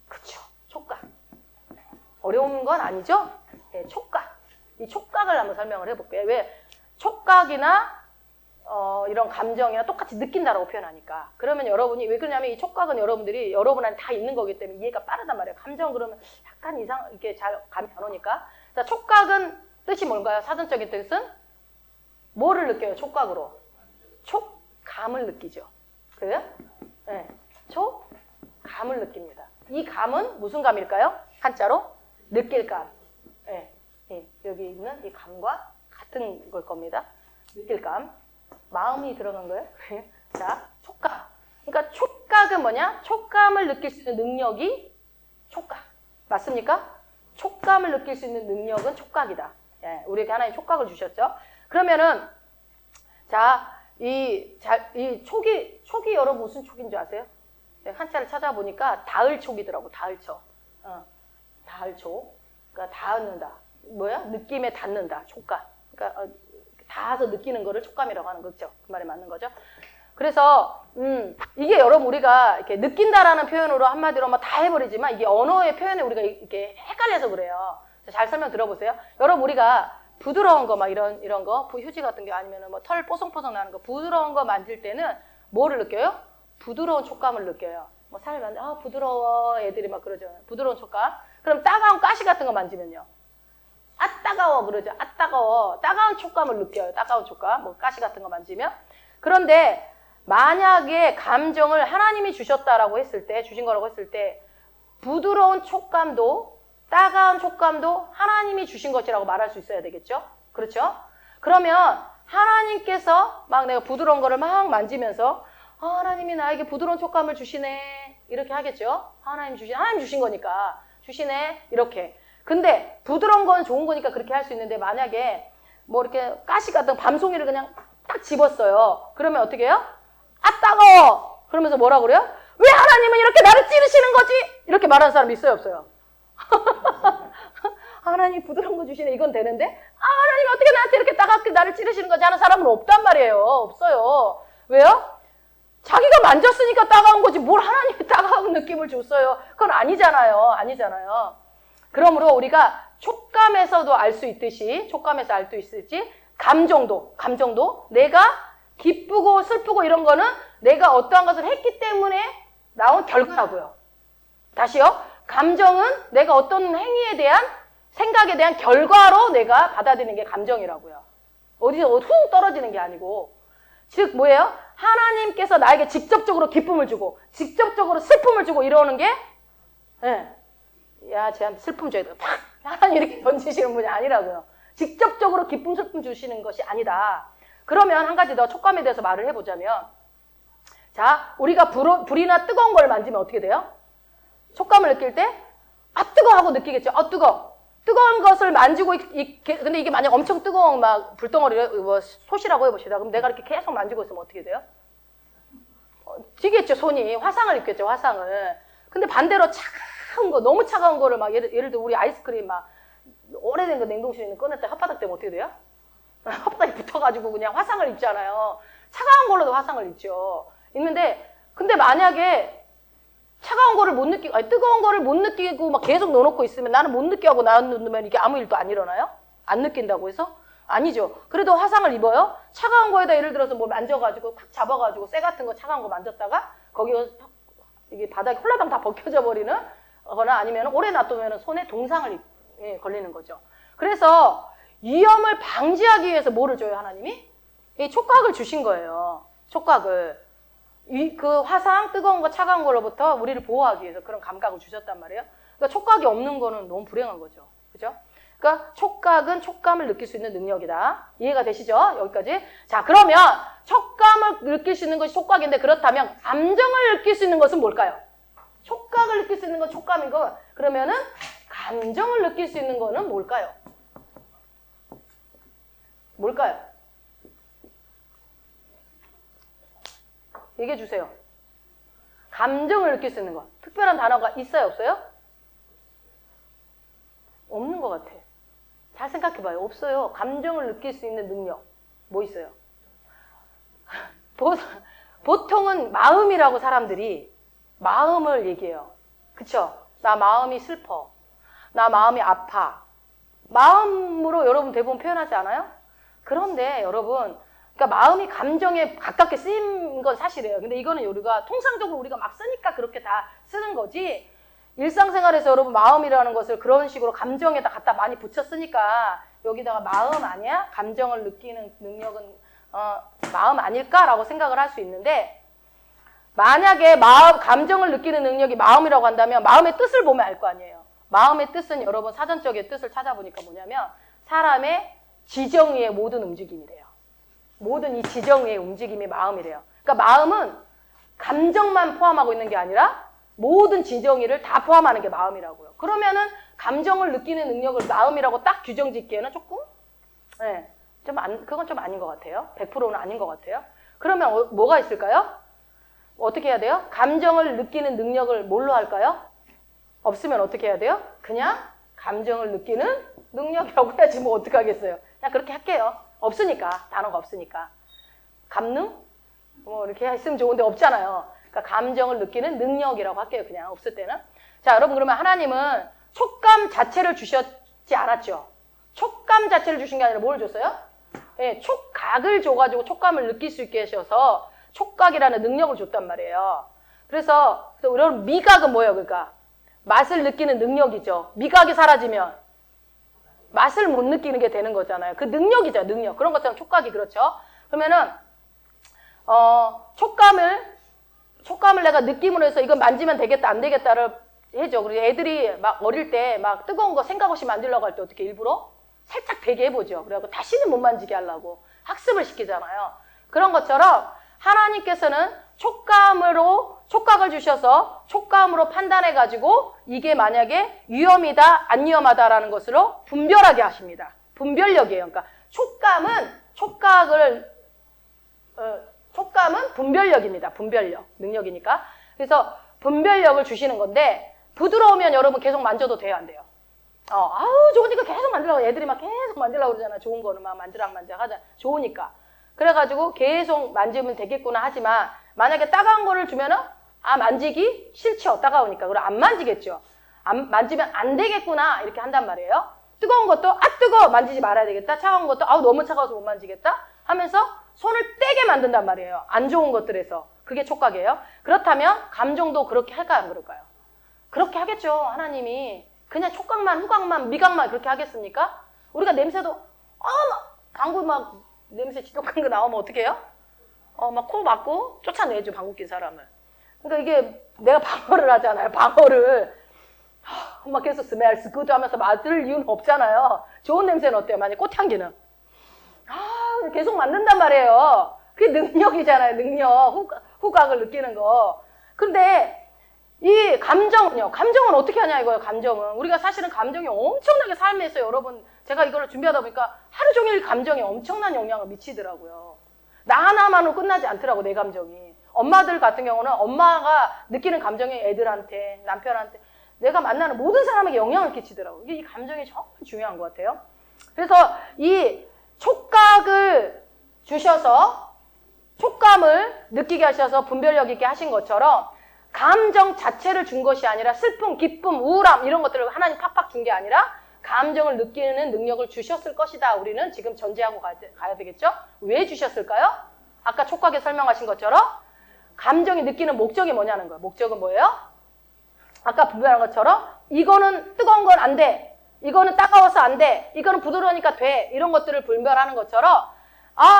그쵸. 촉각. 어려운 건 아니죠? 네, 촉각. 이 촉각을 한번 설명을 해볼게요. 왜? 촉각이나 이런 감정이나 똑같이 느낀다라고 표현하니까. 그러면 여러분이 왜 그러냐면 이 촉각은 여러분들이 여러분 안에 다 있는 거기 때문에 이해가 빠르단 말이에요. 감정 그러면 약간 이렇게 잘 감이 안 오니까. 자, 촉각은 뜻이 뭔가요? 사전적인 뜻은 뭐를 느껴요? 촉각으로. 촉감을 느끼죠. 그래요? 네. 촉감을 느낍니다. 이 감은 무슨 감일까요? 한자로 느낄감. 네. 여기 있는 이 감과 같은 걸 겁니다. 느낄감. 마음이 들어간 거예요. 자, 촉감. 그러니까 촉각은 뭐냐? 촉감을 느낄 수 있는 능력이 촉각. 맞습니까? 촉감을 느낄 수 있는 능력은 촉각이다. 예, 우리에게 하나님 촉각을 주셨죠. 그러면은 자, 이 촉이 여러분 무슨 촉인 줄 아세요? 한자를 찾아보니까 닿을촉이더라고, 닿을촉. 닿을촉. 그러니까 닿는다. 뭐야? 느낌에 닿는다, 촉감. 그러니까 닿아서 느끼는 거를 촉감이라고 하는 거죠. 그 말이 맞는 거죠. 그래서 이게 여러분 우리가 이렇게 느낀다라는 표현으로 한마디로 막 다 해버리지만 이게 언어의 표현에 우리가 이렇게 헷갈려서 그래요. 잘 설명 들어보세요. 여러분 우리가 부드러운 거 막 이런 거 휴지 같은 게 아니면은 뭐 털 뽀송뽀송 나는 거 부드러운 거 만질 때는 뭐를 느껴요? 부드러운 촉감을 느껴요. 뭐 살 만져 부드러워 애들이 막 그러죠. 부드러운 촉감. 그럼 따가운 가시 같은 거 만지면요. 아 따가워 그러죠. 아 따가워. 따가운 촉감을 느껴요. 따가운 촉감. 뭐 가시 같은 거 만지면. 그런데 만약에 감정을 하나님이 주셨다라고 했을 때, 주신 거라고 했을 때 부드러운 촉감도 따가운 촉감도 하나님이 주신 것이라고 말할 수 있어야 되겠죠? 그렇죠? 그러면 하나님께서 막 내가 부드러운 거를 막 만지면서 하나님이 나에게 부드러운 촉감을 주시네 이렇게 하겠죠? 하나님 주신 거니까 주시네 이렇게. 근데 부드러운 건 좋은 거니까 그렇게 할 수 있는데 만약에 뭐 이렇게 가시 같은 밤송이를 그냥 딱 집었어요. 그러면 어떻게 해요? 아 따가워. 그러면서 뭐라 그래요? 왜 하나님은 이렇게 나를 찌르시는 거지? 이렇게 말하는 사람 있어요, 없어요? 하나님 부드러운 거 주시네 이건 되는데 하나님 어떻게 나한테 이렇게 따갑게 나를 찌르시는 거지 하는 사람은 없단 말이에요. 없어요. 왜요? 자기가 만졌으니까 따가운 거지 뭘 하나님이 따가운 느낌을 줬어요. 그건 아니잖아요. 그러므로 우리가 촉감에서도 알 수 있듯이 촉감에서 알 수 있을지 감정도 내가 기쁘고 슬프고 이런 거는 내가 어떠한 것을 했기 때문에 나온 결과라고요. 다시요. 감정은 내가 어떤 행위에 대한 생각에 대한 결과로 내가 받아들이는 게 감정이라고요. 어디서 훅 떨어지는 게 아니고. 즉 뭐예요? 하나님께서 나에게 직접적으로 기쁨을 주고 직접적으로 슬픔을 주고 이러는 게 야 쟤한테 슬픔 줘야 돼. 팍! 하나님 이렇게 던지시는 분이 아니라고요. 직접적으로 기쁨 슬픔 주시는 것이 아니다. 그러면 한 가지 더 촉감에 대해서 말을 해보자면 자 우리가 불이나 뜨거운 걸 만지면 어떻게 돼요? 촉감을 느낄 때 아 뜨거워 하고 느끼겠죠. 뜨거운 것을 만지고 근데 이게 만약 엄청 뜨거운 막 불덩어리 뭐 솥이라고 해봅시다. 그럼 내가 이렇게 계속 만지고 있으면 어떻게 돼요? 찌겠죠. 손이 화상을 입겠죠. 화상을. 근데 반대로 차가운 거 너무 차가운 거를 막 예를 들어 우리 아이스크림 막 오래된 거 냉동실에 있는 꺼냈다 혓바닥 때문에 어떻게 돼요? 혓바닥이 붙어가지고 그냥 화상을 입잖아요. 차가운 걸로도 화상을 입죠. 있는데 근데 만약에 차가운 거를 못 느끼고 뜨거운 거를 못 느끼고 막 계속 넣어놓고 있으면 나는 못 느끼고 하고 놔두면 이게 아무 일도 안 일어나요? 안 느낀다고 해서? 아니죠. 그래도 화상을 입어요. 차가운 거에다 예를 들어서 뭐 만져가지고 탁 잡아가지고 쇠 같은 거 차가운 거 만졌다가 거기가 이게 바닥이 홀라당 다 벗겨져 버리는 거나 아니면 오래 놔두면 손에 동상을 걸리는 거죠. 그래서 위험을 방지하기 위해서 뭐를 줘요, 하나님이? 이 촉각을 주신 거예요. 촉각을. 그 화상, 뜨거운 거, 차가운 걸로부터 우리를 보호하기 위해서 그런 감각을 주셨단 말이에요. 그러니까 촉각이 없는 거는 너무 불행한 거죠. 그죠? 그러니까 촉각은 촉감을 느낄 수 있는 능력이다. 이해가 되시죠? 여기까지. 자, 그러면 촉감을 느낄 수 있는 것이 촉각인데 그렇다면 감정을 느낄 수 있는 것은 뭘까요? 촉각을 느낄 수 있는 건 촉감인 거. 그러면은 감정을 느낄 수 있는 거는 뭘까요? 뭘까요? 얘기해 주세요. 감정을 느낄 수 있는 거. 특별한 단어가 있어요, 없어요? 없는 것 같아. 잘 생각해봐요. 없어요. 감정을 느낄 수 있는 능력. 뭐 있어요? 보통은 마음이라고 사람들이 마음을 얘기해요. 그쵸? 나 마음이 슬퍼. 나 마음이 아파. 마음으로 여러분 대부분 표현하지 않아요? 그런데 여러분 그러니까 마음이 감정에 가깝게 쓰인 건 사실이에요. 근데 이거는 우리가 통상적으로 우리가 막 쓰니까 그렇게 다 쓰는 거지 일상생활에서 여러분 마음이라는 것을 그런 식으로 감정에다 갖다 많이 붙여 쓰니까 여기다가 마음 아니야? 감정을 느끼는 능력은 마음 아닐까라고 생각을 할 수 있는데 만약에 감정을 느끼는 능력이 마음이라고 한다면 마음의 뜻을 보면 알 거 아니에요. 마음의 뜻은 여러분 사전적인 뜻을 찾아보니까 뭐냐면 사람의 지정의의 모든 움직임이래요. 모든 이 지정의의 움직임이 마음이래요. 그러니까 마음은 감정만 포함하고 있는 게 아니라 모든 지정의를 다 포함하는 게 마음이라고요. 그러면은 감정을 느끼는 능력을 마음이라고 딱 규정 짓기에는 조금 그건 좀 아닌 것 같아요. 100%는 아닌 것 같아요. 그러면 뭐가 있을까요? 어떻게 해야 돼요? 감정을 느끼는 능력을 뭘로 할까요? 없으면 어떻게 해야 돼요? 그냥 감정을 느끼는 능력이라고 해야지 뭐 어떡하겠어요. 그냥 그렇게 할게요. 없으니까. 단어가 없으니까. 감능? 뭐 이렇게 했으면 좋은데 없잖아요. 그러니까 감정을 느끼는 능력이라고 할게요. 그냥 없을 때는. 자, 여러분 그러면 하나님은 촉감 자체를 주셨지 않았죠? 촉감 자체를 주신 게 아니라 뭘 줬어요? 예, 촉각을 줘가지고 촉감을 느낄 수 있게 하셔서 촉각이라는 능력을 줬단 말이에요. 그래서 여러분 미각은 뭐예요? 그러니까 맛을 느끼는 능력이죠. 미각이 사라지면 맛을 못 느끼는 게 되는 거잖아요. 그 능력이죠, 능력. 그런 것처럼 촉각이 그렇죠. 그러면은 촉감을 내가 느낌으로 해서 이거 만지면 되겠다, 안 되겠다를 해줘. 그리고 애들이 막 어릴 때 막 뜨거운 거 생각 없이 만지려고 할 때 어떻게 일부러 살짝 되게 해보죠. 그래갖고 다시는 못 만지게 하려고 학습을 시키잖아요. 그런 것처럼 하나님께서는 촉각을 주셔서 촉감으로 판단해가지고 이게 만약에 위험이다, 안 위험하다라는 것으로 분별하게 하십니다. 분별력이에요. 그러니까 촉감은 분별력입니다. 분별력, 능력이니까. 그래서 분별력을 주시는 건데 부드러우면 여러분 계속 만져도 돼요, 안 돼요? 아우 좋으니까 계속 만들라고 애들이 막 계속 만들라고 그러잖아. 좋은 거는 막 만지락 하자. 좋으니까. 그래가지고 계속 만지면 되겠구나 하지만 만약에 따가운 거를 주면은 만지기 싫죠. 따가우니까. 그럼 안 만지겠죠. 만지면 안 되겠구나 이렇게 한단 말이에요. 뜨거운 것도 뜨거워 만지지 말아야 되겠다. 차가운 것도 너무 차가워서 못 만지겠다 하면서 손을 떼게 만든단 말이에요. 안 좋은 것들에서. 그게 촉각이에요. 그렇다면 감정도 그렇게 할까요? 안 그럴까요? 그렇게 하겠죠. 하나님이. 그냥 촉각만, 후각만, 미각만 그렇게 하겠습니까? 우리가 냄새도 방구 막 냄새 지독한 거 나오면 어떻게 해요? 막 코 막고 쫓아내죠. 방구 낀 사람을. 그러니까 이게 내가 방어를 하잖아요. 방어를. 막 계속 스멜스 굿 하면서 맡을 이유는 없잖아요. 좋은 냄새는 어때요? 만약 꽃향기는. 계속 맡는단 말이에요. 그게 능력이잖아요. 능력. 후각을 느끼는 거. 근데 이 감정은 어떻게 하냐 이거예요. 감정은 우리가 사실은 감정이 엄청나게 삶에서 여러분 제가 이거를 준비하다 보니까 하루 종일 감정에 엄청난 영향을 미치더라고요. 나 하나만으로 끝나지 않더라고. 내 감정이. 엄마들 같은 경우는 엄마가 느끼는 감정이 애들한테, 남편한테, 내가 만나는 모든 사람에게 영향을 끼치더라고요. 이 감정이 정말 중요한 것 같아요. 그래서 이 촉각을 주셔서 촉감을 느끼게 하셔서 분별력 있게 하신 것처럼 감정 자체를 준 것이 아니라 슬픔, 기쁨, 우울함 이런 것들을 하나님 팍팍 준 게 아니라 감정을 느끼는 능력을 주셨을 것이다. 우리는 지금 전제하고 가야 되겠죠? 왜 주셨을까요? 아까 촉각에 설명하신 것처럼 감정이 느끼는 목적이 뭐냐는 거예요. 목적은 뭐예요? 아까 분별한 것처럼 이거는 뜨거운 건 안 돼. 이거는 따가워서 안 돼. 이거는 부드러우니까 돼. 이런 것들을 분별하는 것처럼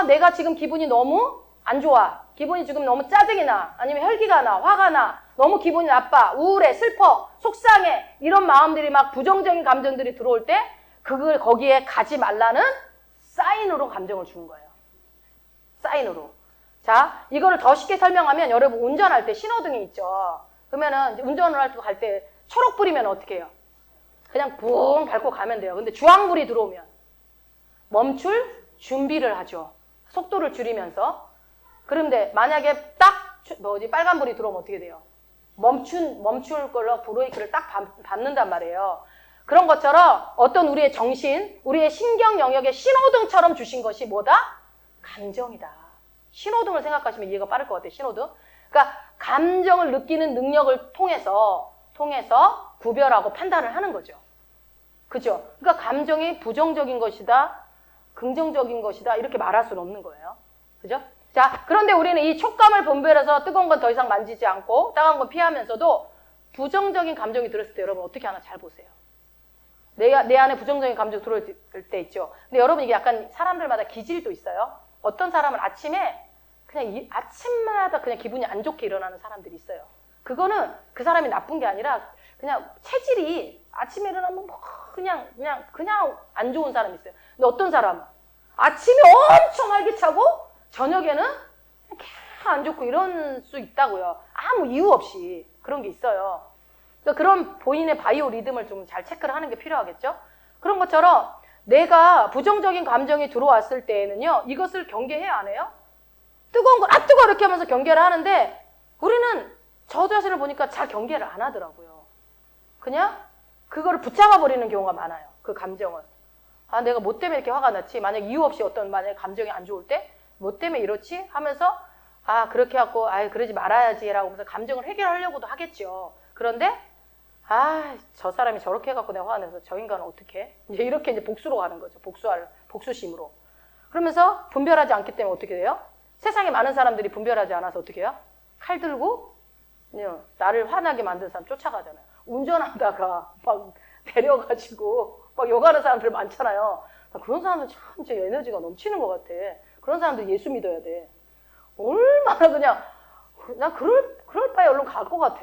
내가 지금 기분이 너무 안 좋아. 기분이 지금 너무 짜증이 나. 아니면 혈기가 나. 화가 나. 너무 기분이 나빠. 우울해. 슬퍼. 속상해. 이런 마음들이 막 부정적인 감정들이 들어올 때 그걸 거기에 가지 말라는 사인으로 감정을 주는 거예요. 사인으로. 자, 이거를 더 쉽게 설명하면 여러분 운전할 때 신호등이 있죠. 그러면은 운전을 할 때 초록불이면 어떻게 해요? 그냥 붕 밟고 가면 돼요. 근데 주황불이 들어오면 멈출 준비를 하죠. 속도를 줄이면서. 그런데 만약에 빨간불이 들어오면 어떻게 돼요? 멈출 걸로 브레이크를 딱 밟는단 말이에요. 그런 것처럼 어떤 우리의 정신, 우리의 신경 영역의 신호등처럼 주신 것이 뭐다? 감정이다. 신호등을 생각하시면 이해가 빠를 것 같아요. 신호등. 그러니까 감정을 느끼는 능력을 통해서 구별하고 판단을 하는 거죠. 그죠? 그러니까 감정이 부정적인 것이다, 긍정적인 것이다 이렇게 말할 수는 없는 거예요. 그죠? 자, 그런데 우리는 이 촉감을 분별해서 뜨거운 건 더 이상 만지지 않고 따가운 건 피하면서도 부정적인 감정이 들었을 때 여러분 어떻게 하나 잘 보세요. 내 안에 부정적인 감정이 들어올 때 있죠. 근데 여러분 이게 약간 사람들마다 기질도 있어요. 어떤 사람은 아침에 그냥 아침마다 그냥 기분이 안 좋게 일어나는 사람들이 있어요. 그거는 그 사람이 나쁜 게 아니라 그냥 체질이 아침에 일어나면 뭐 그냥 안 좋은 사람이 있어요. 근데 어떤 사람은 아침에 엄청 활기차고 저녁에는 그냥 안 좋고 이런 수 있다고요. 아무 이유 없이 그런 게 있어요. 그러니까 그런 본인의 바이오 리듬을 좀 잘 체크를 하는 게 필요하겠죠. 그런 것처럼 내가 부정적인 감정이 들어왔을 때에는요, 이것을 경계해야 안 해요? 뜨거운 걸, 아, 뜨거워! 이렇게 하면서 경계를 하는데, 우리는 저 자신을 보니까 잘 경계를 안 하더라고요. 그냥 그거를 붙잡아 버리는 경우가 많아요. 그 감정을. 아, 내가 뭐 때문에 이렇게 화가 났지? 만약 이유 없이 어떤, 만약 감정이 안 좋을 때, 뭐 때문에 이렇지? 하면서, 아, 그렇게 하고, 아, 그러지 말아야지. 라고 하면서 감정을 해결하려고도 하겠죠. 그런데, 아, 저 사람이 저렇게 해갖고 내가 화가 나서 저 인간은 어떻게 해? 이제 이렇게 이제 복수로 가는 거죠. 복수심으로. 그러면서 분별하지 않기 때문에 어떻게 돼요? 세상에 많은 사람들이 분별하지 않아서 어떻게 해요? 칼 들고, 나를 화나게 만든 사람 쫓아가잖아요. 운전하다가 막 내려가지고 막 욕하는 사람들 많잖아요. 그런 사람들 참 제 에너지가 넘치는 것 같아. 그런 사람들 예수 믿어야 돼. 얼마나 그냥 그럴 바에 얼른 갈 것 같아.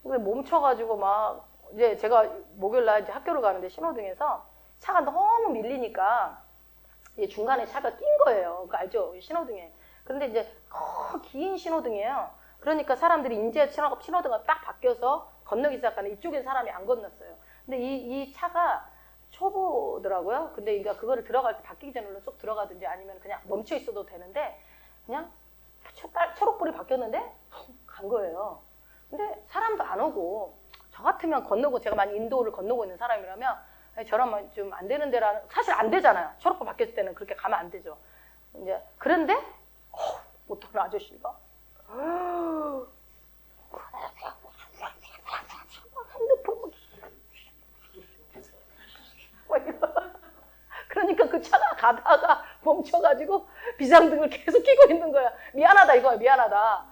근데 멈춰가지고 막 이제 제가 목요일날 이제 학교를 가는데 신호등에서 차가 너무 밀리니까 이제 중간에 차가 낀 거예요. 그거 알죠? 신호등에. 근데 이제 긴 신호등이에요. 그러니까 사람들이 이제 신호등가 딱 바뀌어서 건너기 시작하는 이쪽에 사람이 안 건넜어요. 근데 이 차가 초보더라고요. 근데 그러니까 그거를 들어갈 때 바뀌기 전에 쏙 들어가든지 아니면 그냥 멈춰 있어도 되는데 그냥 초록불이 바뀌었는데 간 거예요. 근데 사람도 안 오고 저 같으면 건너고 제가 만약 인도를 건너고 있는 사람이라면 저러면 좀 안 되는 데라는 사실 안 되잖아요. 초록불 바뀌었을 때는 그렇게 가면 안 되죠. 이제 그런데 어떤 아저씨가 핸드폰 그러니까 그 차가 가다가 멈춰가지고 비상등을 계속 켜고 있는 거야. 미안하다 이거야. 미안하다.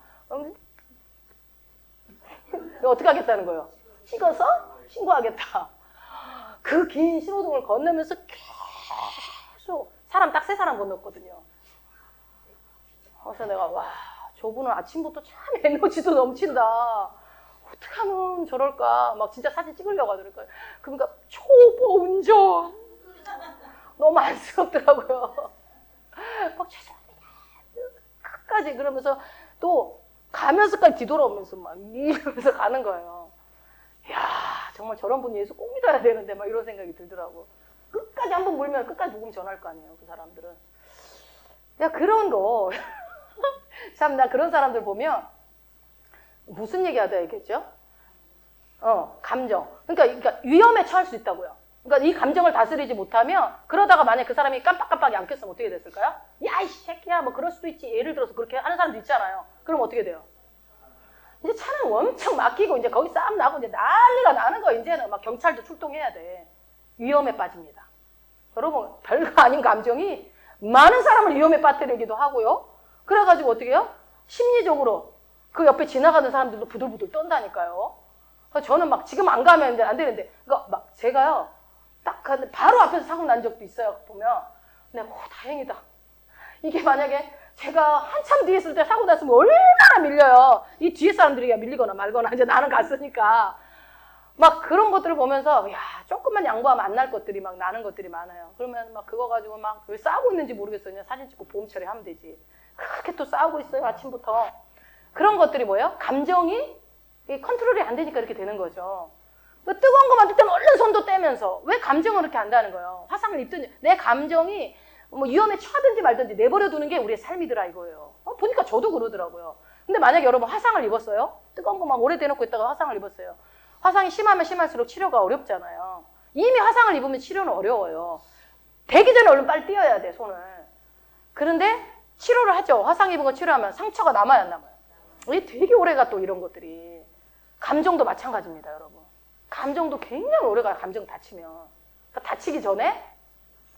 어떻게 하겠다는 거예요? 찍어서 신고하겠다. 그 긴 신호등을 건너면서 계속 사람 딱 3사람 건넜거든요. 그래서 내가 와 저분은 아침부터 참 에너지도 넘친다. 어떻게 하면 저럴까? 막 진짜 사진 찍으려고 하더라고요. 그러니까 초보 운전 너무 안쓰럽더라고요. 막 죄송합니다. 끝까지 그러면서 또 가면서까지 뒤돌아오면서 막 이러면서 가는 거예요. 이야 정말 저런 분 예수 꼭 믿어야 되는데 막 이런 생각이 들더라고. 끝까지 한번 물면 끝까지 복음 전할 거 아니에요. 그 사람들은. 야 그런 거 참 나 그런 사람들 보면 무슨 얘기하다 얘기했죠? 감정. 그러니까 위험에 처할 수 있다고요. 그러니까 이 감정을 다스리지 못하면 그러다가 만약 그 사람이 깜빡깜빡이 안 꼈으면 어떻게 됐을까요? 야, 이 새끼야, 뭐 그럴 수도 있지. 예를 들어서 그렇게 하는 사람도 있잖아요. 그럼 어떻게 돼요? 이제 차는 엄청 막히고 이제 거기 싸움 나고 이제 난리가 나는 거예요. 이제는 막 경찰도 출동해야 돼. 위험에 빠집니다. 여러분, 별거 아닌 감정이 많은 사람을 위험에 빠뜨리기도 하고요. 그래가지고 어떻게 해요? 심리적으로 그 옆에 지나가는 사람들도 부들부들 떤다니까요. 저는 막 지금 안 가면 이제 안 되는데, 그러니까 막 제가요, 딱 바로 앞에서 사고 난 적도 있어요. 보면. 근데, 다행이다. 이게 만약에 제가 한참 뒤에 있을 때 사고 났으면 얼마나 밀려요. 이 뒤에 사람들이 밀리거나 말거나 이제 나는 갔으니까. 막 그런 것들을 보면서, 야, 조금만 양보하면 안 날 것들이 막 나는 것들이 많아요. 그러면 막 그거 가지고 막 왜 싸우고 있는지 모르겠어요. 그냥 사진 찍고 보험 처리하면 되지. 그렇게 또 싸우고 있어요. 아침부터. 그런 것들이 뭐예요? 감정이 컨트롤이 안 되니까 이렇게 되는 거죠. 뜨거운 거 만들 때는 얼른 손도 떼면서 왜 감정을 이렇게 한다는 거예요? 화상을 입든지 내 감정이 뭐 위험에 처하든지 말든지 내버려 두는 게 우리의 삶이더라 이거예요. 보니까 저도 그러더라고요. 근데 만약에 여러분 화상을 입었어요? 뜨거운 거 막 오래 대놓고 있다가 화상을 입었어요. 화상이 심하면 심할수록 치료가 어렵잖아요. 이미 화상을 입으면 치료는 어려워요. 되기 전에 얼른 빨리 띄어야 돼 손을. 그런데 치료를 하죠. 화상 입은 거 치료하면 상처가 남아야 안 남아요. 이게 되게 오래가 또 이런 것들이. 감정도 마찬가지입니다, 여러분. 감정도 굉장히 오래가요, 감정 다치면. 그러니까 다치기 전에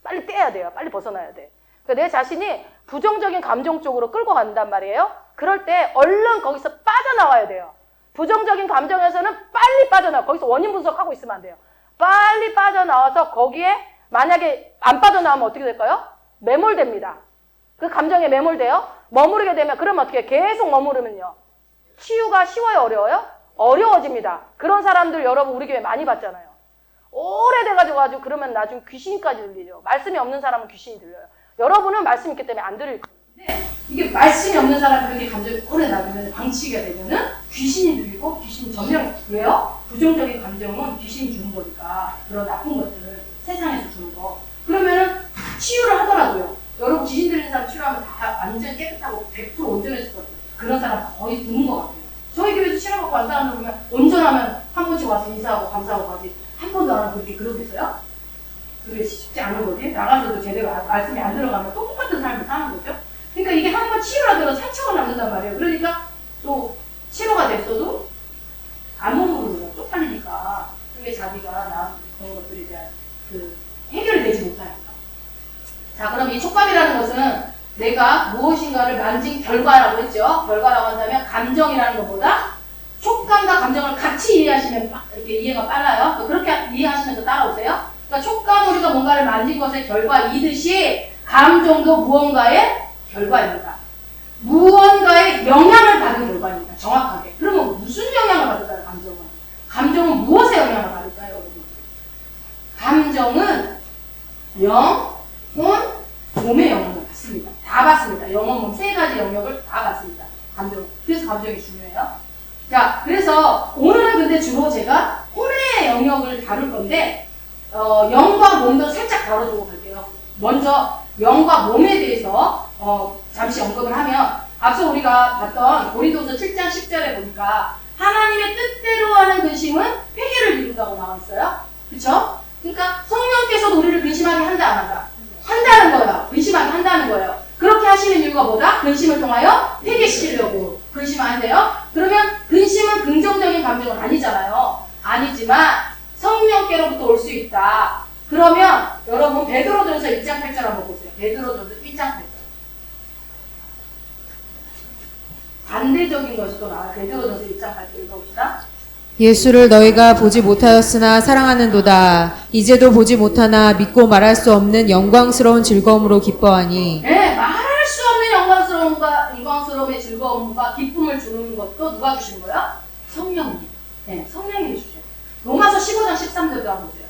빨리 떼야 돼요. 빨리 벗어나야 돼. 그러니까 내 자신이 부정적인 감정 쪽으로 끌고 간단 말이에요. 그럴 때 얼른 거기서 빠져나와야 돼요. 부정적인 감정에서는 빨리 빠져나와. 거기서 원인 분석하고 있으면 안 돼요. 빨리 빠져나와서 거기에 만약에 안 빠져나오면 어떻게 될까요? 매몰됩니다. 그 감정에 매몰돼요. 머무르게 되면 그러면 어떻게 해요? 계속 머무르면요. 치유가 쉬워요? 어려워요? 어려워집니다. 그런 사람들 여러분 우리 교회 많이 봤잖아요. 오래돼가지고 그러면 나중에 귀신까지 들리죠. 말씀이 없는 사람은 귀신이 들려요. 여러분은 말씀 있기 때문에 안 들릴 거예요. 근데 이게 말씀이 없는 사람이 그렇게 감정이 오래 놔두면 방치가 되면은 귀신이 들리고 귀신이 점령. 왜요? 부정적인 감정은 귀신이 주는 거니까 그런 나쁜 것들 세상에서 주는 거. 그러면은 치유를 하더라고요. 여러분 귀신 들리는 사람 치료하면 다 완전 깨끗하고 100% 온전해질 거예요. 그런 사람 거의 드문 것 같아요. 저희 교회에서 치료받고 간 사람들 보면 온전하면 한 번씩 와서 인사하고 감사하고 가지 한 번도 안 하고 그렇게 그러겠어요? 그게 쉽지 않은 거지. 나가서도 제대로 말씀이 안 들어가면 또 똑같은 삶을 사는 거죠. 그러니까 이게 한 번 치유하더라도 상처가 남는단 말이에요. 그러니까 또 치료가 됐어도 안몸으로 쪽팔리니까 그게 자기가 나 그런 것들에 대한 그 해결이 되지 못하니까. 자, 그럼 이 촉감이라는 것은 내가 무엇인가를 만진 결과라고 했죠. 결과라고 한다면 감정이라는 것보다 촉감과 감정을 같이 이해하시면 이렇게 이해가 빨라요. 그렇게 이해하시면서 따라오세요. 그러니까 촉감 우리가 뭔가를 만진 것의 결과이듯이 감정도 무언가의 결과입니다. 무언가의 영향을 받은 결과입니다. 정확하게. 그러면 무슨 영향을 받을까요? 감정은. 감정은 무엇의 영향을 받을까요? 여러분? 감정은 영, 혼, 몸의 영향을 받습니다. 다 받습니다. 영혼, 몸 세 가지 영역을 다 받습니다. 감정. 그래서 감정이 중요해요. 자, 그래서 오늘은 근데 주로 제가 혼의 영역을 다룰 건데 영과 몸도 살짝 다뤄주고 갈게요. 먼저 영과 몸에 대해서 잠시 언급을 하면 앞서 우리가 봤던 고린도서 7장 10절에 보니까 하나님의 뜻대로 하는 근심은 회개를 이룬다고 나와 있어요. 그쵸? 그러니까 성령께서도 우리를 근심하게 한다 안 한다? 한다는 거예요. 근심하게 한다는 거예요. 그렇게 하시는 이유가 뭐다? 근심을 통하여 회개시키려고 근심하는데요. 그러면 근심은 긍정적인 감정은 아니잖아요. 아니지만 성령께로부터 올 수 있다. 그러면 여러분 베드로전서 1장 8절 한번 보세요. 베드로전서 1장 8절. 반대적인 것이 또 나와요. 베드로전서 1장 8절 읽어봅시다. 예수를 너희가 보지 못하였으나 사랑하는도다. 이제도 보지 못하나 믿고 말할 수 없는 영광스러운 즐거움으로 기뻐하니. 네, 말할 수 없는 영광스러움의 즐거움과 기쁨을 주는 것도 누가 주신 거예요? 성령님. 네, 성령님이 주셔요. 로마서 15장 13절도 한번 보세요.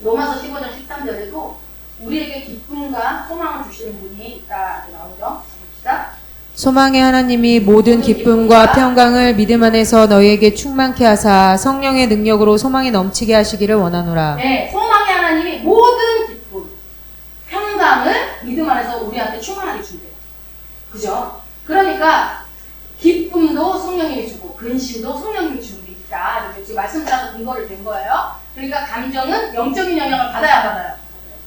로마서 15장 13절에도 우리에게 기쁨과 소망을 주시는 분이 있다. 이렇게 나오죠. 봅시다. 소망의 하나님이 모든 기쁨과 평강을 믿음 안에서 너희에게 충만케 하사 성령의 능력으로 소망이 넘치게 하시기를 원하노라. 네, 소망의 하나님이 모든 기쁨, 평강을 믿음 안에서 우리한테 충만하게 준대요. 그죠? 그러니까 기쁨도 성령님이 주고 근심도 성령님이 주는 게 있다. 이렇게 지금 말씀드려서 근거를 댄 거예요. 그러니까 감정은 영적인 영향을 받아야 안 받아요?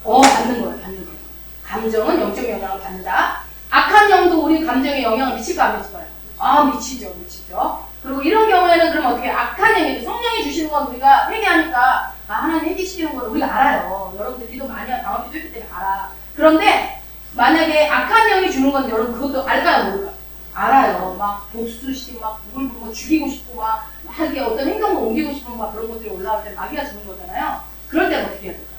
받는 거예요. 받는 거예요. 감정은 영적인 영향을 받는다. 악한 영도 우리 감정에 영향을 미칠까 안 미칠까요? 미치죠. 그리고 이런 경우에는 그럼 어떻게 악한 영이 성령이 주시는 건 우리가 회개하니까 하나님 회개시키는 걸 우리가 알아요. 여러분들 기도 많이 하고 방언도 했기 때문에 알아. 그런데 만약에 악한 영이 주는 건 여러분 그것도 알까요? 모를까요? 알아요. 막 복수심, 막 누굴 뭐 죽이고 싶고 막 이게 어떤 행동을 옮기고 싶은 막 그런 것들이 올라올 때 마귀가 주는 거잖아요. 그럴 때는 어떻게 해야 될까요?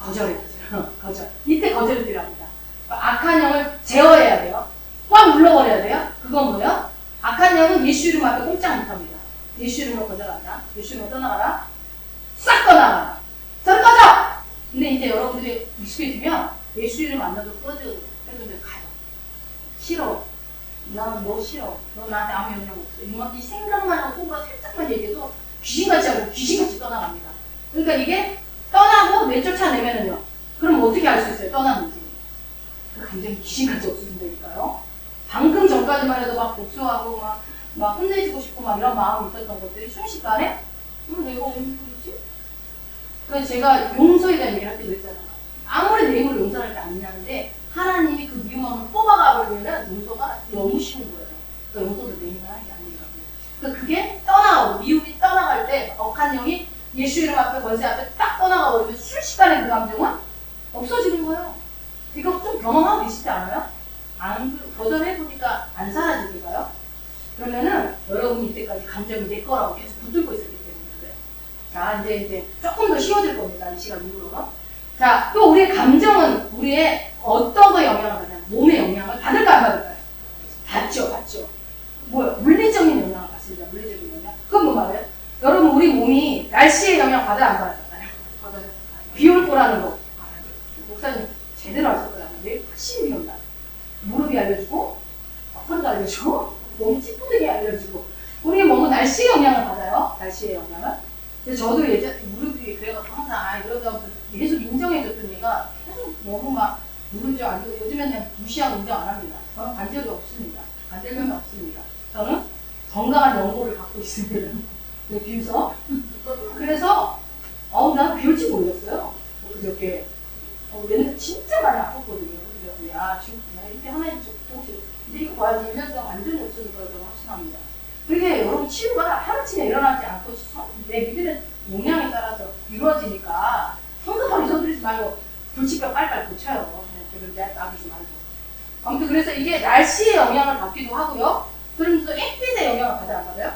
거절해야 돼요. 거절. 이때 거절을 드립니다. 악한 영을 제어해야 돼요. 꽉 물러버려야 돼요. 그건 뭐예요? 악한 영은 예수 이름 앞에 꼼짝 못합니다. 예수 이름으로 거절한다. 예수 이름으로 떠나가라. 싹 떠나가라. 저리 꺼져! 근데 이제 여러분들이 익숙해지면 예수 이름 안 나도 꺼져. 해도 가요. 싫어. 나는 너 싫어. 너 나한테 아무 영향 없어. 이 생각만 하고 속으로 살짝만 얘기해도 귀신같이 하고 귀신같이 떠나갑니다. 그러니까 이게 떠나고 내쫓아내면은요. 그럼 어떻게 알 수 있어요? 떠났는지. 그 감정이 귀신같이 없어진다니까요. 방금 전까지만 해도 막 복수하고 막 혼내주고 싶고 막 이런 마음이 있었던 것들이 순식간에 내가 왜 그러지? 그래서 제가 용서에 대한 얘기를 할 때도 있잖아요. 아무리 내 힘으로 용서할 때 아니냐는데 하나님이 그 미움함을 뽑아가 버리면 용서가 너무 쉬운 거예요. 그러니까 용서도 내 힘으로 하는 게 아니라고. 그러니까 그게 떠나가고 미움이 떠나갈 때 억한 영이 예수 이름 앞에 권세 앞에 딱 떠나가 버리면 순식간에 그 감정은 없어지는 거예요. 이거 좀 경험하고 계시지 않아요? 거절해보니까 안 사라지니까요? 그러면은 여러분이 이때까지 감정이 내 거라고 계속 붙들고 있었기 때문에 그래요. 자, 이제 조금 더 쉬워질 겁니다. 이 시간 이후로는. 자, 또 우리의 감정은 우리의 어떤 거 영향을 받냐면 몸의 영향을 받을까 안 받을까요? 받죠. 뭐요? 물리적인 영향을 받습니다. 물리적인 영향. 그건 뭐 말이에요? 여러분 우리 몸이 날씨의 영향 받아야 안 받아요? 받아요. 비 올 거라는 거. 목사님 제대로 하실 거라면 왜 확실히 비 온다. 무릎이 알려주고 허리가 알려주고 몸이 찌뿌드게 알려주고 우리 몸은 날씨의 영향을 받아요. 날씨의 영향을. 근데 저도 예전 무릎이 그래가지고 항상 이러다 보면 계속 인정해줬던 얘가 계속 너무 막 누르죠. 안 누르죠. 요즘엔 그냥 무시하고 인정 안 합니다. 저는 간 적이 없습니다. 간절감이 없습니다. 저는 건강한 연고를 갖고 있습니다. 네, 비웃어. 그래서 난 비울 줄 몰랐어요. 그저께 맨날 진짜 많이 아팠거든요. 그래서 야 지금 이렇게 하나님 조금씩 근데 이거 봐야지 1년 동안 완전히 없으니까 좀 확신합니다. 그게 여러분 치유가 하루아침에 일어나지 않고 내 믿음의 용량에 따라서 이루어지니까 성급하게 서두르지 말고 불치병 빨리빨리 고쳐요. 그걸 놔두지 말고. 아무튼 그래서 이게 날씨의 영향을 받기도 하고요. 그러면서 햇빛의 영향을 받아야 안 받아요?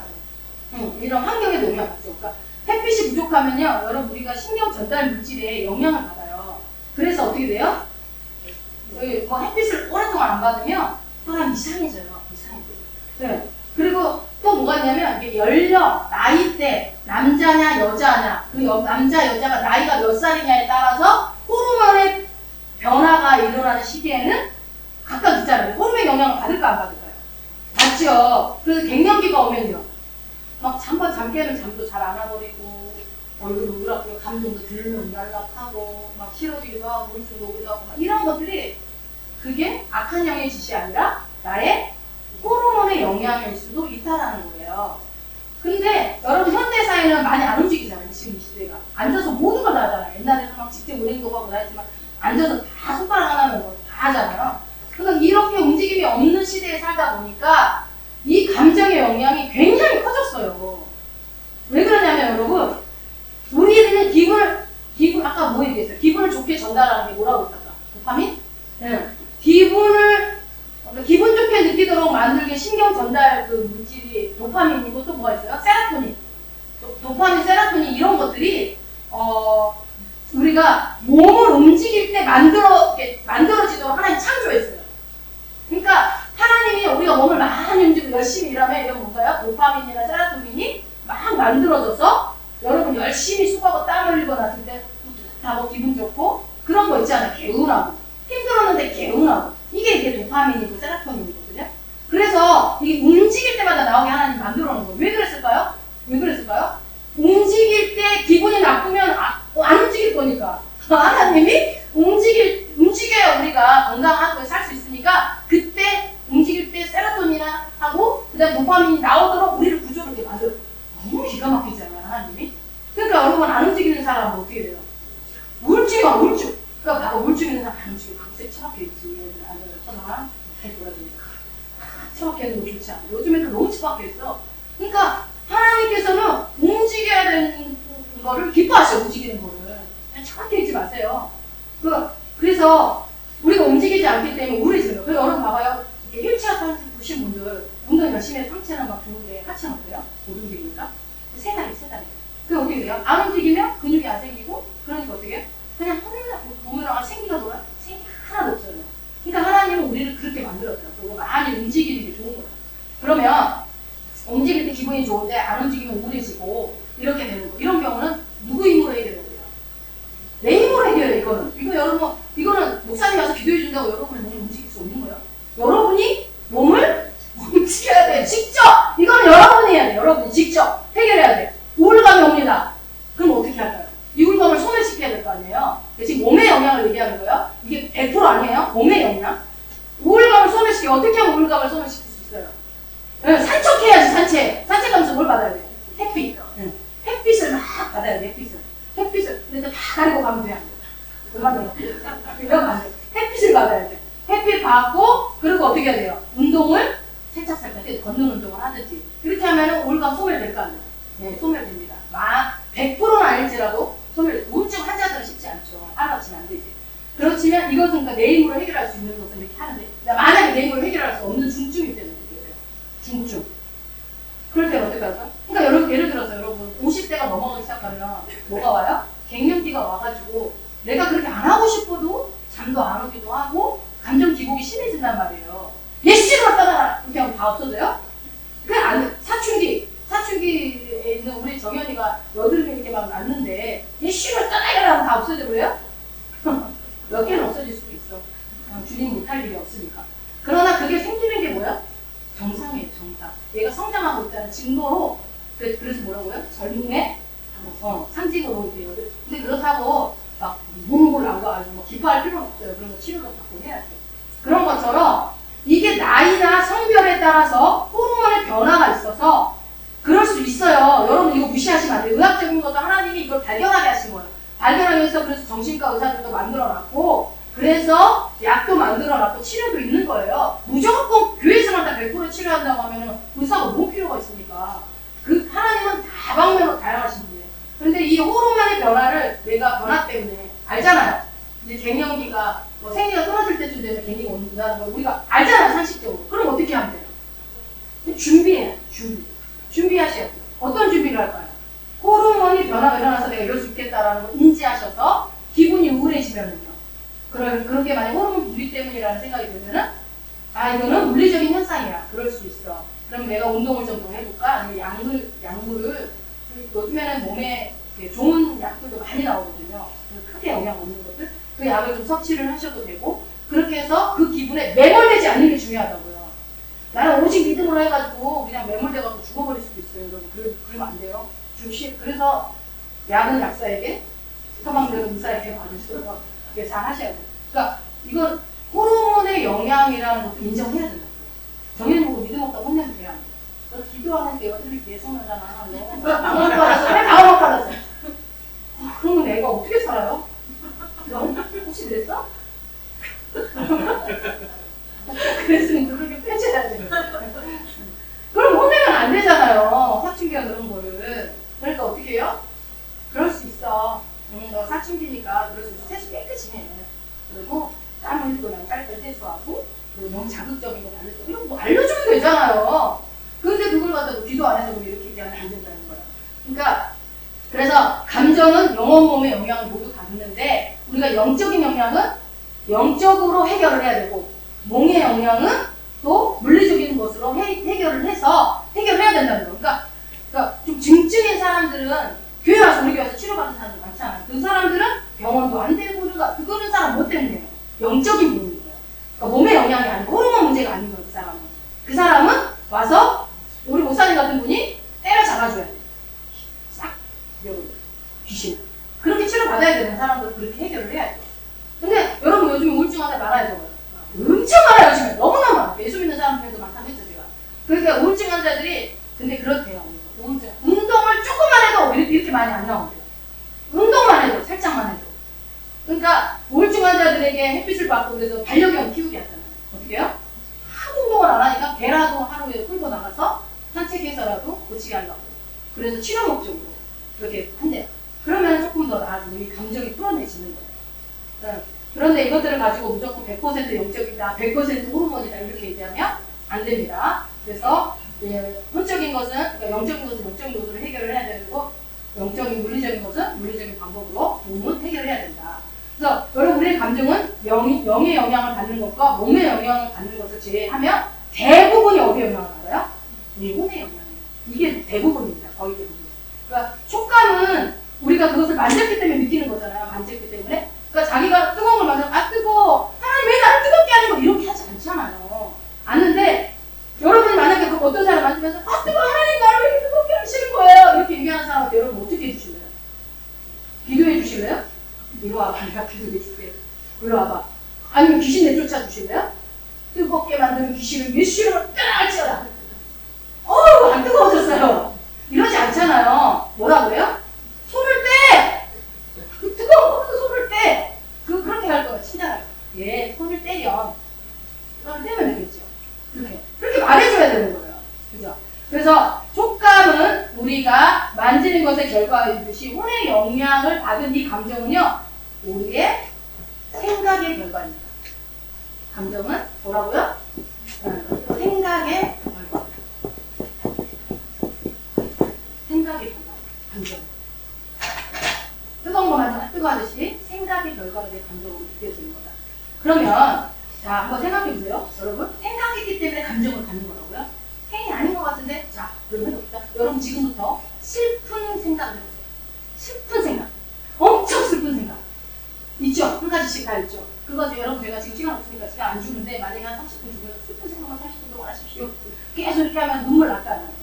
이런 환경에도 영향을 받죠. 그러니까 햇빛이 부족하면요, 여러분 우리가 신경 전달 물질에 영향을 받아요. 그래서 어떻게 돼요? 뭐 햇빛을 오랫동안 안 받으면 사람 이상해져요. 이상해져요. 네. 그리고 또 뭐가 있냐면 이게 연령, 나이대, 남자냐 여자냐, 그 남자 여자가 나이가 몇 살이냐에 따라서 호르몬의 변화가 일어나는 시기에는 각각 있잖아요. 호르몬의 영향을 받을까 안 받을까요? 맞죠? 그래서 갱년기가 오면요, 막 잠 깨면 잠도 잘 안 와버리고 얼굴 우울하고 감정도 들면 연락하고 막 싫어지기도 하고 우울증도 오기도 하고 막 이런 것들이 그게 악한 영의 짓이 아니라 나의 호르몬의 영향일 수도 있다라는 거예요. 근데 여러분 현대사회는 많이 안 움직이잖아요. 지금 이 시대가. 앉아서 모든 걸 다 하잖아요. 옛날에는 막 직접 은행도 가고 다 했지만 앉아서 다 손가락 하나면 다 하잖아요. 그러니까 이렇게 움직임이 없는 시대에 살다 보니까 이 감정의 영향이 굉장히 커졌어요. 왜 그러냐면 여러분, 우리는 기분 아까 뭐 얘기했어요? 기분을 좋게 전달하는 게 뭐라고 했다가? 도파민? 네. 기분 좋게 느끼도록 만들게 신경 전달 그 물질이 도파민이고 또 뭐가 있어요? 세로토닌. 도파민, 세로토닌 이런 것들이 우리가 몸을 움직일 때 만들어지도록 하나님 창조했어요. 그러니까 하나님이 우리가 몸을 많이 움직이고 열심히 일하면 이건 뭔가요? 도파민이나 세로토닌이 막 만들어져서 여러분 열심히 수고하고 땀 흘리고 났을 때 뿌듯하고 기분 좋고 그런 거 있잖아요. 개운하고 힘들었는데 개운하고 이게 도파민이고 세로토닌이거든요. 그래서 이게 움직일 때마다 나오게 하나님 만들어 놓은 거예요. 왜 그랬을까요? 왜 그랬을까요? 움직일 때 기분이 나쁘면 안 움직일 거니까. 하나님이 움직여야 우리가 건강하고 살 수 있으니까 그때 움직일 때 세로토닌이나 하고 그다음에 도파민이 나오도록 우리를 구조를 이렇게 만들어. 너무 기가 막히잖아요, 하나님이. 그러니까 여러분 안 움직이는 사람은 어떻게 돼요? 우울증이야, 우울증. 그러니까 바로 우울증 있는 사람 안 움직여. 각색 처박혀 있지. 앉아서 쳐다만 잘 돌아다니까. 처박혀 있는 거 좋지 않아. 요즘에는 너무 처박혀 있어. 그러니까 하나님께서는 움직여야 되는 거를 기뻐하셔, 움직이는 거를. 그냥 처박혀 있지 마세요. 그래서 우리가 움직이지 않기 때문에 우울해져요. 그래서 여러분 봐봐요. 이렇게 휠체어 타신 분들 운동 열심히 해서 상체는 막 좋은데 하체는 어때요? 못 움직이니까? 세 다리. 그럼 어떻게 돼요? 안 움직이면 근육이 안 생기고 그러니까 어떻게 해요? 그냥 몸이랑 생기가 뭐야? 생기 하나도 없잖아요. 그러니까 하나님은 우리를 그렇게 만들었어요. 그리고 많이 움직이는 게 좋은 거예요. 그러면 움직일 때 기분이 좋은데 안 움직이면 우울해지고 이렇게 되는 거. 이런 경우는 누구 힘으로 해결해야 돼요? 내 힘으로 해결해요, 이거는. 이거는 목사님이 와서 기도해 준다고 여러분의 몸을 움직일 수 없는 거예요. 여러분이 몸을 움직여야 돼요. 직접! 이건 여러분이 해야 돼요. 여러분이 직접 해결해야 돼요. 우울감이 옵니다. 그럼 어떻게 할까요? 이 우울감을 소멸시켜야 될 거 아니에요? 지금 몸의 영향을 얘기하는 거예요. 이게 100% 아니에요? 몸의 영향? 우울감을 소멸시켜. 어떻게 하면 우울감을 소멸시킬 수 있어요? 산책해야지, 산책. 산책하면서 뭘 받아야 돼요? 햇빛. 햇빛을 막 받아야 돼요, 햇빛을. 근데 다 가리고 가면 돼요, 안 돼요? 그러면 안 돼요. 햇빛을 받아야 돼요. 햇빛 받고, 그리고 어떻게 해야 돼요? 운동을 살짝 걷는 운동을 하든지. 그렇게 하면 우울감 소멸될까 안 돼요? 네, 소멸됩니다. 100%는 아닐지라도 소멸돼요. 우울증 환자들은 쉽지 않죠. 하루아침에 안 되지. 그렇지만 이것은 그러니까 내 힘으로 해결할 수 있는 것은 이렇게 하는데, 만약에 내 힘으로 해결할 수 없는 중증이 때문에 어떻게 돼요? 중증. 그럴 때는 어떻게 할까? 그러니까 예를 들어서 여러분 50대가 넘어가기 시작하면 뭐가 와요? 갱년기가 와가지고 내가 그렇게 안 하고 싶어도 잠도 안 오기도 하고 감정 기복이 심해진단 말이에요. 예시로 떠나라! 이렇게 하면 다 없어져요? 그게 안 돼. 사춘기에 있는 우리 정연이가 여드름이 이렇게 막 났는데 예시로 떠나라 하면 다 없어져 버려요? 몇 개는 없어질 수도 있어. 주님 못할 일이 없으니까. 그러나 그게 생기는 게 뭐야? 정상이에요, 정상. 얘가 성장하고 있다는 증거로, 그래서 뭐라고요? 젊음의 상징으로 돼요. 근데 그렇다고 막 무릎을 남가가지고 뭐 기뻐할 필요는 없어요. 그런 거 치료도 받고 해야죠. 그런 것처럼 이게 나이나 성별에 따라서 호르몬의 변화가 있어서 그럴 수 있어요. 여러분 이거 무시하시면 안 돼요. 의학적인 것도 하나님이 이걸 발견하게 하신 거예요. 발견하기 위해서 그래서 정신과 의사들도 만들어놨고 그래서 약도 만들어놨고 치료도 있는 거예요. 무조건 교회에서만 다 100% 치료한다고 하면 의사가 너무 필요가 있습니까? 그 하나님은 다방면으로 다양하신 분이에요. 그런데 이 호르몬의 변화를 내가 변화 때문에 알잖아요. 이제 갱년기가 뭐 생리가 떨어질 때쯤 되면 갱년기가 온다는 걸 우리가 알잖아요, 상식적으로. 그럼 어떻게 하면 돼요? 준비해요. 준비하셔야 돼요. 어떤 준비를 할까요? 호르몬이 변화가 일어나서 내가 이럴 수 있겠다라는 걸 인지하셔서 기분이 우울해지면은요. 그렇게 만약 호르몬 분비 때문이라는 생각이 들면은 아 이거는 물리적인 현상이야. 그럴 수 있어. 그럼 내가 운동을 좀 더 해볼까? 아니면 약물을 요즘에는 몸에 좋은 약들도 많이 나오거든요. 크게 영향 없는 것들 그 약을 좀 섭취를 하셔도 되고 그렇게 해서 그 기분에 매몰되지 않는 게 중요하다고요. 나는 오직 믿음으로 해가지고 그냥 매몰돼가지고 죽어버릴 수도 있어요. 여러분 그러면 안 돼요. 그래서 약은 약사에게 처방전은 의사에게 받으셔서 이게 잘 하셔야 돼요. 그러니까 이건 호르몬의 영향이라는 것도 인정해야 된다. 정인 보고 믿음 없다고 혼내면 돼요. 너 기도하는데 여드름이 계속 나잖아. 너 방울 빨아서 왜 방울 빨았어? 그러면 애가 어떻게 살아요? 너 혹시 그랬어? 그랬으니까 그렇게 빼줘야 돼. 그럼 혼내면 안 되잖아요. 사춘기가 그런 거를. 그러니까 어떻게 해요? 그럴 수 있어. 너 사춘기니까 그럴 수 있어. 세수 깨끗이 해. 그리고 땀 흘리고 난 빨리빨리 세수하고 그리고 너무 자극적인 거 발라줘. 이런 거 알려주면 되잖아요. 근데 그걸 갖다가 기도 안 해서 우리 이렇게 얘기하면 안 된다는 거야. 그러니까 그래서 감정은 영혼 몸의 영향을 모두 받는데 우리가 영적인 영향은 영적으로 해결을 해야 되고 몸의 영향은 또 물리적인 것으로 해결을 해서 해결해야 된다는 거예요. 그러니까 좀 증증인 사람들은 교회 와서 우리 교회에서 치료받는 사람들 많잖아요. 그 사람들은 병원도 안 되고 그거는 사람 뭐 때문에요? 영적인 부분인 거예요. 그러니까 몸의 영향이 아니고 호르몬 문제가 아닌 거예요. 그 사람은. 그 사람은 와서 우리 목사님 같은 분이 때려잡아줘야 돼요. 싹 귀신. 그렇게 치료받아야 되는 사람들은 그렇게 해결을 해야 돼요. 근데 여러분 요즘에 우울증 환자 많아요. 저거요. 엄청 많아요. 요즘에 너무너무 많아요. 예수 믿는 사람 중에도 많다고 했죠 제가. 그러니까 우울증 환자들이 근데 그렇대요. 우울증. 운동을 조금만 해도 이렇게 많이 안 나온대요. 운동만 해도 살짝만 해도. 그러니까 우울증 환자들에게 햇빛을 받고 그래서 반려견 키우게 하잖아요. 어떻게 해요? 하도 운동을 안 하니까 개라도 하루에 끌고 나가서 산책해서라도 고치게 하려고. 그래서 치료 목적으로 그렇게 한대요. 그러면 조금 더 나아지고 이 감정이 풀어내지는 거예요. 네. 그런데 이것들을 가지고 무조건 100% 영적이다, 100% 호르몬이다 이렇게 얘기하면 안 됩니다. 그래서 혼적인 것은 그러니까 영적인 것은 영적인 것으로 해결을 해야 되고 영적인 물리적인 것은 물리적인 방법으로 몸은 해결해야 된다. 그래서 여러분 우리의 감정은 영의 영향을 받는 것과 몸의 영향을 받는 것을 제외하면 대부분이 어디에 영향을 받아요? 이 몸의 영향. 이게 대부분입니다. 거의 대부분. 그러니까 촉감은 우리가 그것을 만졌기 때문에 느끼는 거잖아요. 만졌기 때문에. 그러니까 자기가 뜨거운 걸 만지면 아 뜨거워. 하나님 왜 나를 뜨겁게 하는 거 이렇게 하지 않잖아요. 아는데 여러분이 만약에 어떤 사람 만지면서 아 뜨거워 하나님 나를 왜 이렇게 뜨겁게 하시는 거예요. 이렇게 얘기하는 사람한테 여러분 어떻게 해주실래요? 기도해 주실래요? 이리 와봐. 내가 기도해 줄게. 이리 와봐. 아니면 귀신 내쫓아 주실래요? 뜨겁게 만드는 귀신을 예수로 따라할지어다. 안 뜨거워졌어요. 이러지 않잖아요. 뭐라고요? 손을 떼! 그 뜨거운 거부터 손을 떼! 그렇게 할 거예요. 친절하게. 예, 손을 떼면. 손을 떼면 되겠죠. 그렇게 말해줘야 되는 거예요. 그죠? 그래서 촉감은 우리가 만지는 것의 결과이듯이 혼의 영향을 받은 이 감정은요, 우리의 생각의 결과입니다. 감정은 뭐라고요? 생각의 결과. 생각의 결과. 감정. 뜨거운 거 만지면 뜨거워하듯이 생각의 결과가 내 감정으로 느껴지는 거다. 그러면 자 한번 생각해 보세요. 여러분 생각했기 때문에 감정을 갖는 거라고요? 행위 아닌 것 같은데 자 그럼 해봅시다. 여러분 지금부터 슬픈 생각을 해보세요. 슬픈 생각. 엄청 슬픈 생각. 있죠? 한 가지씩 다 있죠? 그거 여러분 제가 지금 시간 없으니까 시간 안 주는데 만약에 한 30분 주면 슬픈 생각만 30분 동안 하십시오. 계속 이렇게 하면 눈물 날까 안 나요?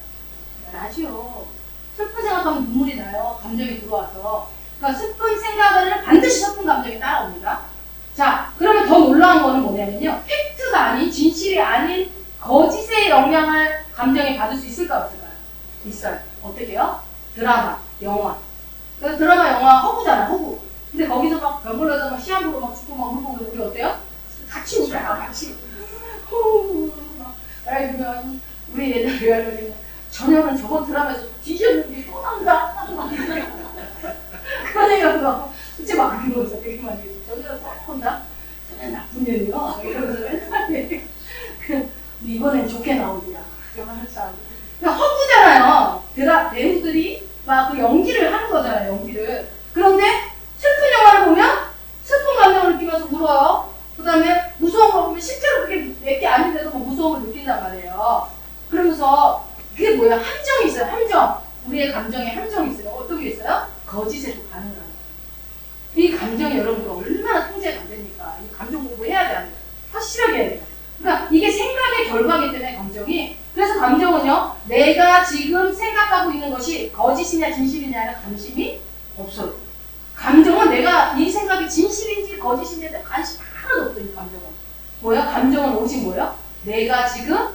나죠. 슬픈 생각하면 눈물이 나요. 감정이 들어와서. 그러니까 슬픈 생각을 반드시 슬픈 감정이 따라옵니다. 자, 그러면 더 놀라운 거는 뭐냐면요. 팩트가 아닌, 진실이 아닌 거짓의 영향을 감정이 받을 수 있을까 없을까요? 있어요. 어떻게요? 드라마, 영화. 그 드라마, 영화 허구잖아, 허구. 근데 거기서 막 병걸려서 막 시험 보고 막 죽고 막 울고 우리 어때요? 같이 울어요, 같이. 아이고, 우리 예전에 외할머니는 저녁은 저번 드라마에서 뒤졌는데 또 나온다. 그런 얘기가 막, 진짜 막 그러면서 되게 많이 해요. 저녁은 또 나온다. 저녁은 나쁜 년이요. 이러면서 맨날 이번엔 좋게 나오더라. 그러니까 허구잖아요. 배우들이 막 그 연기를 하는 거잖아요, 연기를. 그런데 슬픈 영화를 보면 슬픈 감정을 느끼면서 울어요. 그 다음에 무서운 거 보면 실제로 그게 내게 아닌데도 뭐 무서움을 느낀단 말이에요. 그러면서 그게 뭐예요? 함정이 있어요, 함정. 우리의 감정에 함정이 있어요. 어떤 게 있어요? 거짓에도 가능한 거예요. 이 감정이 여러분들 얼마나 통제가 안 됩니까? 이 감정 공부해야 돼, 안 돼? 확실하게 해야 돼요. 그러니까 이게 생각의 결과이기 때문에 감정이. 그래서 감정은요, 내가 지금 생각하고 있는 것이 거짓이냐 진실이냐는 관심이 없어요. 감정은 내가 이 생각이 진실인지 거짓인지 관심 하나도 없어요. 이 감정은 뭐야? 감정은 오직 뭐야? 내가 지금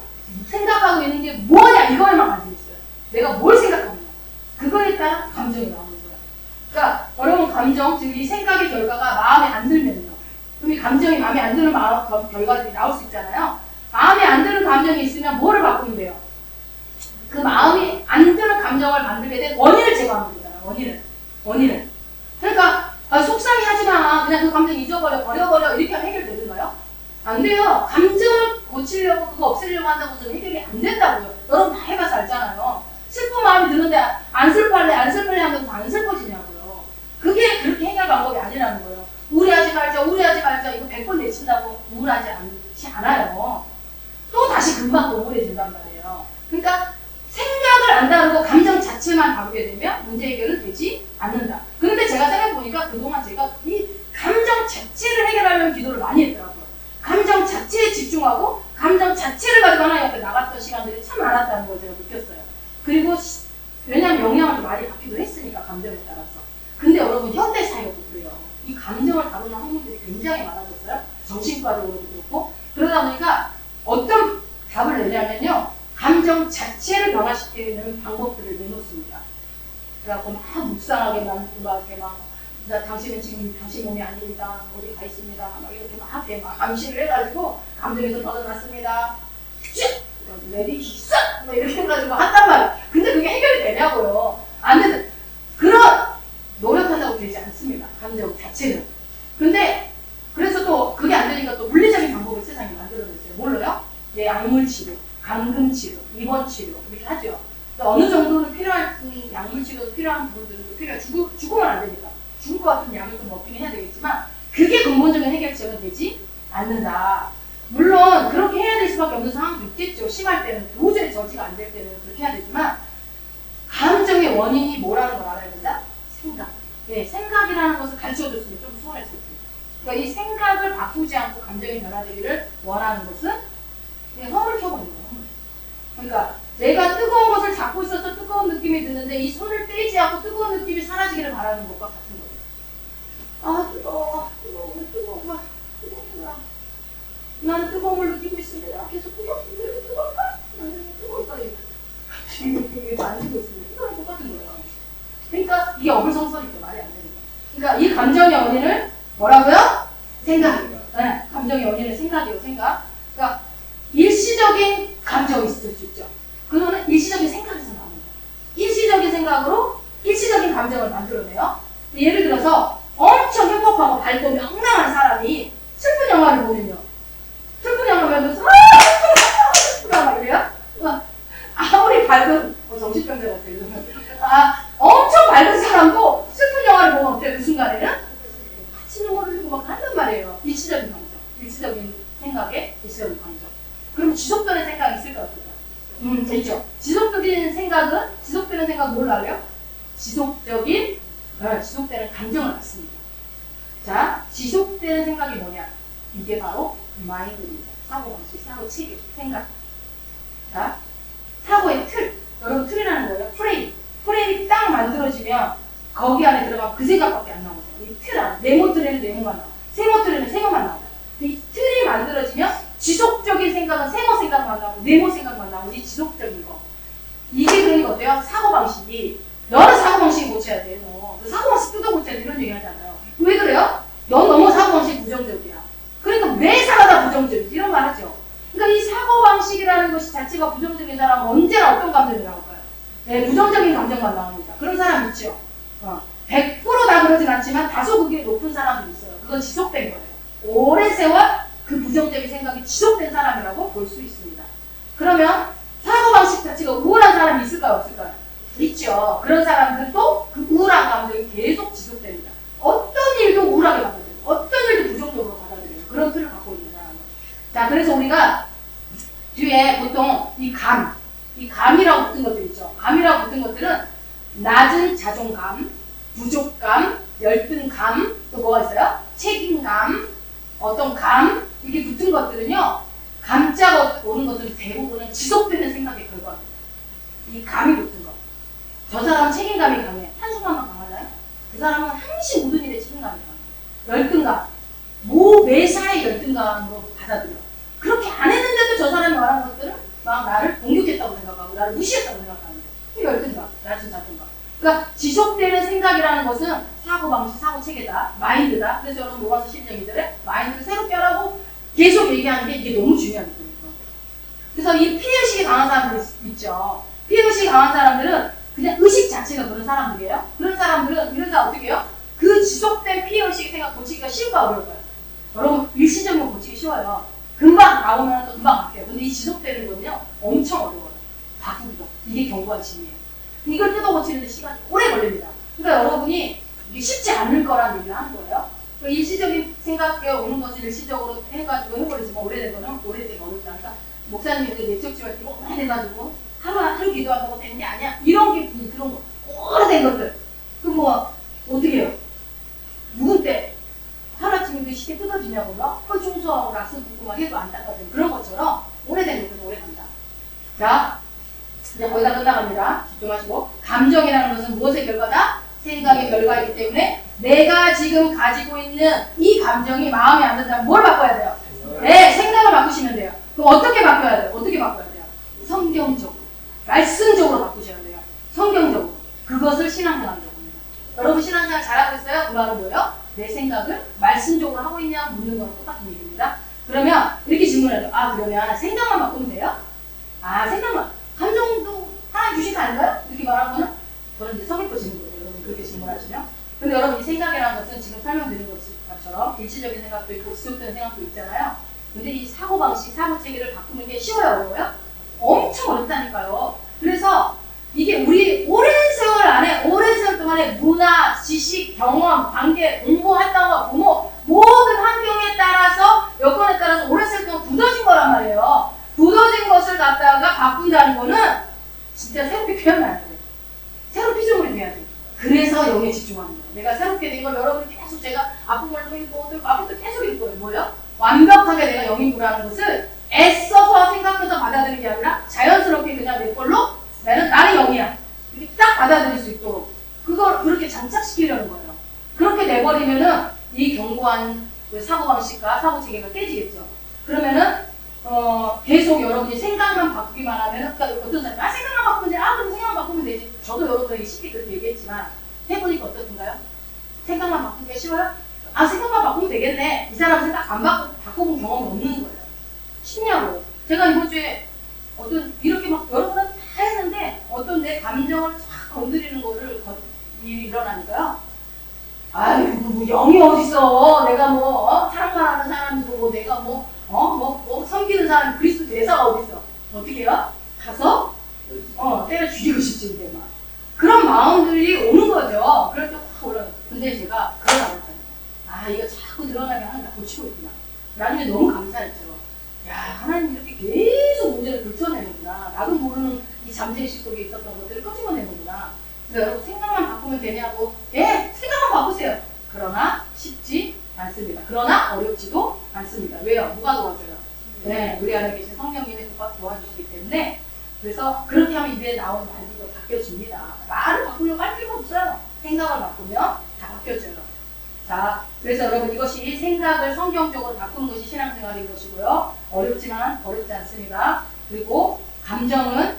생각하고 있는 게 뭐냐 이거에만 관심 있어요. 내가 뭘 생각하느냐 그거에 따라 감정이 나오는 거야. 그러니까 여러분 감정, 즉 이 생각의 결과가 마음에 안 들면요, 그럼 이 감정이 마음에 안 드는 결과들이 나올 수 있잖아요. 마음에 안 드는 감정이 있으면 뭐를 바꾸면 돼요? 그 마음이 안 드는 감정을 만들게 된 원인을 제거하면 되잖아요. 원인을. 그러니까 속상해하지 마. 그냥 그 감정 잊어버려. 버려버려. 이렇게 하면 해결되는가요? 안 돼요. 감정을 고치려고 그거 없애려고 한다고 해서 해결이 안 된다고요. 여러분 다 해봐서 알잖아요. 슬픈 마음이 드는데 안 슬퍼할래 하면서 안 슬퍼지냐고요. 그게 그렇게 해결 방법이 아니라는 거예요. 우울해하지 말자. 이거 100번 내친다고 우울하지 않지 않아요. 또 다시 금방 또 우울해진단 말이에요. 그러니까 생각을 안 다루고 감정 자체만 다루게 되면 문제 해결은 되지 않는다. 그런데 제가 생각해보니까 그동안 제가 이 감정 자체를 해결하려는 기도를 많이 했더라고요. 감정 자체에 집중하고 감정 자체를 가지고 하나님 앞에 나갔던 시간들이 참 많았다는 걸 제가 느꼈어요. 그리고 왜냐하면 영향을 좀 많이 받기도 했으니까 감정에 따라서. 근데 여러분 현대 사회도 그래요. 이 감정을 다루는 학문들이 굉장히 많아졌어요. 정신과적으로도 그렇고. 그러다 보니까 어떤 답을 내냐면요, 감정 자체를 변화시키는 방법들을 내놓습니다. 그래갖고 막 묵상하게 당신은 지금 당신 몸이 아닙니다. 어디 가 있습니다. 막 이렇게 막 감시를 해가지고 감정에서 벗어났습니다. 내리기싹 이렇게 해가지고 한단 말이에요. 근데 그게 해결이 되냐고요. 안 되는. 그런 노력한다고 되지 않습니다. 감정 자체는. 근데 그래서 또 그게 안 되니까 또 물리적인 방법을 세상에 만들어냈어요. 뭘로요? 약물 치료, 감금 치료, 입원 치료 이렇게 하죠. 그러니까 어느 정도는 필요한 약물 치료도 필요한 부분들은 또 필요해. 죽으면 안 되니까 죽을 것 같은 약을 좀 먹긴 해야 되겠지만 그게 근본적인 해결책은 되지 않는다. 물론 그렇게 해야 될 수밖에 없는 상황도 있겠죠. 심할 때는 도저히 저지가 안 될 때는 그렇게 해야 되지만 감정의 원인이 뭐라는 걸 알아야 된다? 생각. 네, 생각이라는 것을 가르쳐줬으면 좀 수월했을 텐데. 그러니까 이 생각을 바꾸지 않고 감정이 변화되기를 원하는 것은 그냥 허물을 켜버리는 거예요. 그러니까 내가 뜨거운 것을 잡고 있어서 뜨거운 느낌이 드는데 이 손을 떼지 않고 뜨거운 느낌이 사라지기를 바라는 것과 같은 거예요. 아 뜨거워. 나는 뜨거움을 느끼고 있습니다. 계속 뜨겁습니다. 뜨거울까? 뜨거울까? 이게 안 되고 있습니다. 이거랑 똑같은 거예요. 그러니까 이게 어불성설이죠. 말이 안 되는 거예요. 그러니까 이 감정의 원인을 뭐라고요? 생각이에요. 네, 감정의 원인은 생각이에요. 생각. 그러니까 일시적인 감정이 있을 수 있죠. 그거는 일시적인 생각에서 나오는 거예요. 일시적인 생각으로 일시적인 감정을 만들어내요. 예를 들어서 엄청 행복하고 밝고 명랑한 사람이 슬픈 영화를 보면요. 슬픈 영화 보면서 슬프다 막 이래요. 아무리 밝은 정신병자 같아요. 엄청 밝은 사람도 슬픈 영화를 보면 어때요? 그 순간에는 같이 영화를 보고 막 한단 말이에요. 일시적인 감정, 일시적인 생각에 일시적인 감정. 그럼 지속되는 생각이 있을까 없을까? 있죠. 지속되는 생각은 뭘 알아요? 지속되는 감정을 갖습니다. 자, 지속되는 생각이 뭐냐? 이게 바로 마인드입니다. 사고방식, 사고체계, 생각. 자, 사고의 틀. 여러분 틀이라는 거예요. 프레임이 딱 만들어지면 거기 안에 들어가면 그 생각밖에 안 나오죠. 이 틀 안에. 네모 틀에는 네모만 나와. 세모 틀에는 세모만 나와요. 이 틀이 만들어지면 지속적인 생각은 세모 생각만 나오고 네모 생각만 나오고 이 지속적인 거. 이게 그러니까 어때요? 사고방식이. 너는 사고방식이 고쳐야 돼. 너 사고방식 뜯어 고쳐야 돼. 이런 얘기 하잖아요. 왜 그래요? 넌 너무 사고방식이 부정적이야. 그러니까 매 사고가 부정적이지. 이런 말 하죠. 그러니까 이 사고방식이라는 것이 자체가 부정적인 사람은 언제나 어떤 감정이 나올까요? 네, 부정적인 감정만 나옵니다. 그런 사람 있죠. 100%다 그러진 않지만 다소 그게 높은 사람도 있어요. 그건 지속된 거예요. 오랜 세월 그 부정적인 생각이 지속된 사람이라고 볼 수 있습니다. 그러면 사고방식 자체가 우울한 사람이 있을까요? 없을까요? 있죠. 그런 사람들도 그 우울한 감정이 계속 지속됩니다. 어떤 일도 우울하게 받아들여요. 어떤 일도 부정적으로 받아들여요. 그런 틀을 갖고 있는 사람은. 자, 그래서 우리가 뒤에 보통 이 감이라고 붙은 것들 있죠. 감이라고 붙은 것들은 낮은 자존감, 부족감, 열등감, 또 뭐가 있어요? 책임감, 어떤 감, 이렇게 붙은 것들은요, 감자가 오는 것들은 대부분은 지속되는 생각의 결과입니다. 이 감이 붙은 거. 저 사람은 책임감이 강해. 한순간만 강하나요? 그 사람은 항시 모든 일에 책임감이 강해. 열등감. 매사에 열등감으로 받아들여. 그렇게 안 했는데도 저 사람이 말한 것들은 막 나를 공격했다고 생각하고, 나를 무시했다고 생각하는 거예요. 열등감, 낮은 자존감. 그러니까 지속되는 생각이라는 것은 사고방식, 사고체계다, 마인드다. 그래서 여러분 로마서 12장들의 마인드를 새롭게 하라고 계속 얘기하는 게 이게 너무 중요하거든요. 그래서 이 피해의식이 강한 사람들 있죠. 피해의식이 강한 사람들은 그냥 의식 자체가 그런 사람들이에요. 그런 사람들은 이런 사람 어떻게 해요? 그 지속된 피해의식의 생각 고치기가 쉬울까 어려울까요? 여러분 일시적으로 고치기 쉬워요. 금방 나오면 또 금방 바뀌어요. 근데 이 지속되는 건요 엄청 어려워요. 바꾸기가. 이게 견고한 진리예요. 이걸 뜯어 고치는데 시간이 오래 걸립니다. 그러니까 여러분이 이게 쉽지 않을 거라는 얘기를 하는 거예요. 그러니까 일시적인 생각에 오는 것을 일시적으로 해가지고 해버리지만 오래된 거는 오래되고 어렵다. 그러니까 목사님이 내적지가 끼고 오래돼가지고 하루 기도한다고 되는 게 아니야. 이런 게 그런 거. 오래된 것들. 그 뭐 어떻게 해요? 묵은 때 하루아침에 쉽게 뜯어지냐고 막 펄 청소하고 락스 붓고 막 해도 안 닦아지는 그런 것처럼 오래된 것들은 오래 간다. 자, 이제 거의 다 끝나갑니다. 집중하시고. 감정이라는 것은 무엇의 결과다? 생각의 결과이기 때문에 내가 지금 가지고 있는 이 감정이 마음에 안 든다면 뭘 바꿔야 돼요? 네, 생각을 바꾸시면 돼요. 그럼 어떻게 바꿔야 돼요? 어떻게 바꿔야 돼요? 성경적으로. 말씀적으로 바꾸셔야 돼요. 성경적으로. 그것을 신앙생활이라고 합니다. 여러분 신앙생활 잘하고 있어요? 그 말은 뭐예요? 내 생각을 말씀적으로 하고 있냐 묻는 거랑 똑같은 얘기입니다. 그러면 이렇게 질문해요. 아, 그러면 생각만 바꾸면 돼요? 아, 생각만. 감정도 하나님 주신 거 아닌가요? 이렇게 말하는 거는 저는 이제 성의 것이는 거죠. 여러분 그렇게 질문하시면. 근데 여러분 이 생각이라는 것은 지금 설명드린 것처럼 일시적인 생각도 있고 지속되는 생각도 있잖아요. 근데 이 사고방식, 사고체계를 바꾸는 게 쉬워요? 어려워요? 엄청 어렵다니까요. 그래서 이게 우리 오랜 세월 안에, 오랜 세월 동안에 문화, 지식, 경험, 관계, 공부, 활동과 부모, 모든 환경에 따라서, 여건에 따라서 오랜 세월 동안 굳어진 거란 말이에요. 굳어진 것을 갖다가 바꾼다는 거는 진짜 새롭게 표현해야 돼요. 새로 피조물이 돼야 돼요. 그래서 영에 집중하는 거예요. 내가 새롭게 된 걸 여러분이 계속 제가 아픈 걸도 읽고, 아픈 것도 계속 읽고, 뭐예요? 완벽하게 내가 영이구라는 것을 애써서 생각해서 받아들이는 게 아니라 자연스럽게 그냥 내 걸로 나는 영이야. 이렇게 딱 받아들일 수 있도록 그걸 그렇게 장착시키려는 거예요. 그렇게 내버리면은 이 견고한 사고방식과 사고체계가 깨지겠죠. 그러면은 계속 여러분이 생각만 바꾸기만 하면은 그러니까 어떤 사람이 생각만 바꾸면 돼. 그럼 생각만 바꾸면 되지. 저도 여러분에게 쉽게 그렇게 얘기했지만 해보니까 어떻던가요? 생각만 바꾸기가 쉬워요? 생각만 바꾸면 되겠네. 이 사람 생각 안 바꿔본 경험이 없는 거예요. 쉽냐고. 제가 이번 주에 이렇게 막 여러 번 다 했는데 어떤 내 감정을 쫙 건드리는 거를 일어나니까요. 아이고, 뭐 영이 어딨어. 내가 사랑만 하는 사람이고, 내가 섬기는 사람, 그리스도 대사가 어딨어. 어떻게 해요? 가서, 때려 죽이고 싶지, 근데 막. 그런 마음들이 오는 거죠. 그럴 때 확 올라가요. 근데 제가 그걸 알았잖아요. 이거 자꾸 드러나게 하는 나 고치고 있구나. 나중에 너무 감사했죠. 야, 하나님 이렇게 계속 문제를 들춰내는구나. 나도 모르는 이 잠재의식 속에 있었던 것들을 끄집어내는구나. 그래서 여러분 생각만 바꾸면 되냐고. 예, 생각만 바꾸세요. 그러나 쉽지 않습니다. 그러나 어렵지도 않습니다. 왜요? 누가 도와줘요? 네, 우리 안에 계신 성령님이 도와주시기 때문에. 그래서 그렇게 하면 입에 나오는 말들도 바뀌어요. 바뀌어집니다. 말을 바꾸려고 할 필요 없어요. 생각을 바꾸면 다 바뀌어져요. 자, 그래서 여러분 이것이 생각을 성경적으로 바꾸는 것이 신앙생활인 것이고요. 어렵지만 어렵지 않습니다. 그리고 감정은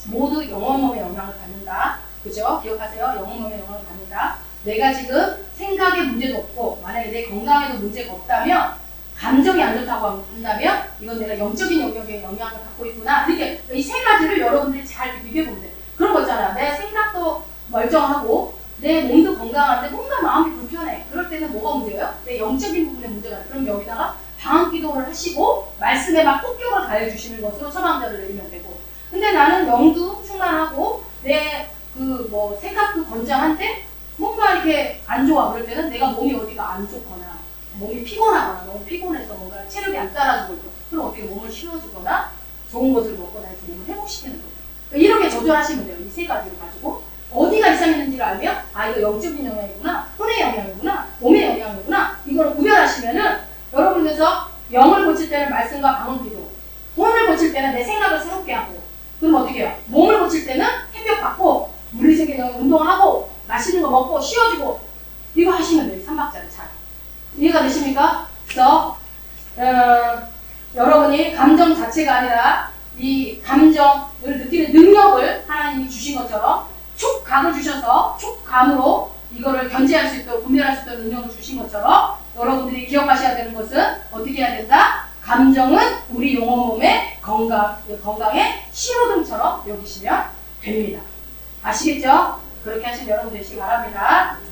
모두 영혼 몸의 영향을 받는다. 그죠? 기억하세요. 영혼 몸의 영향을 받는다. 내가 지금 생각에 문제도 없고 만약에 내 건강에도 문제가 없다면 감정이 안 좋다고 한다면 이건 내가 영적인 영역에 영향을 받고 있구나. 이렇게 이 세 가지를 여러분들이 잘 비교해보면 돼요. 그런 거 있잖아. 내 생각도 멀쩡하고 내 몸도 건강한데 뭔가 마음이 불편해. 그럴 때는 뭐가 문제예요? 내 영적인 부분에 문제가 있어요. 그럼 여기다가 방언 기도를 하시고 말씀에 막 폭격을 가해주시는 것으로 처방전을 내리면 되고, 근데 나는 영도 충만하고 내 생각도 건장한데 뭔가 이렇게 안 좋아. 그럴 때는 내가 몸이 어디가 안 좋거나 몸이 피곤하거나 너무 피곤해서 뭔가 체력이 안 따라주고 있고, 그럼 어떻게 몸을 쉬어주거나 좋은 것을 먹거나 해서 몸을 회복시키는 거예요. 그러니까 이렇게 조절하시면 돼요. 이 세 가지를 가지고 어디가 이상했는지를 알면 아 이거 영적인 영향이구나, 혼의 영향이구나, 몸의 영향이구나, 이걸 구별하시면은 여러분께서 영을 고칠 때는 말씀과 방언기도, 혼을 고칠 때는 내 생각을 새롭게 하고, 그럼 어떻게 해요? 몸을 고칠 때는 햇볕 받고 물리적인 운동하고 맛있는 거 먹고 쉬어주고, 이거 하시면 돼요. 3박자를 잘. 이해가 되십니까? 그래서 여러분이 감정 자체가 아니라 이 감정을 느끼는 능력을 하나님이 주신 것처럼 촉각을 주셔서 촉감으로 이거를 견제할 수 있도록 분별할 수 있도록 능력을 주신 것처럼 여러분들이 기억하셔야 되는 것은 어떻게 해야 된다? 감정은 우리 영혼 몸의 건강의 신호등처럼 여기시면 됩니다. 아시겠죠? 그렇게 하시면 여러분 되시기 바랍니다.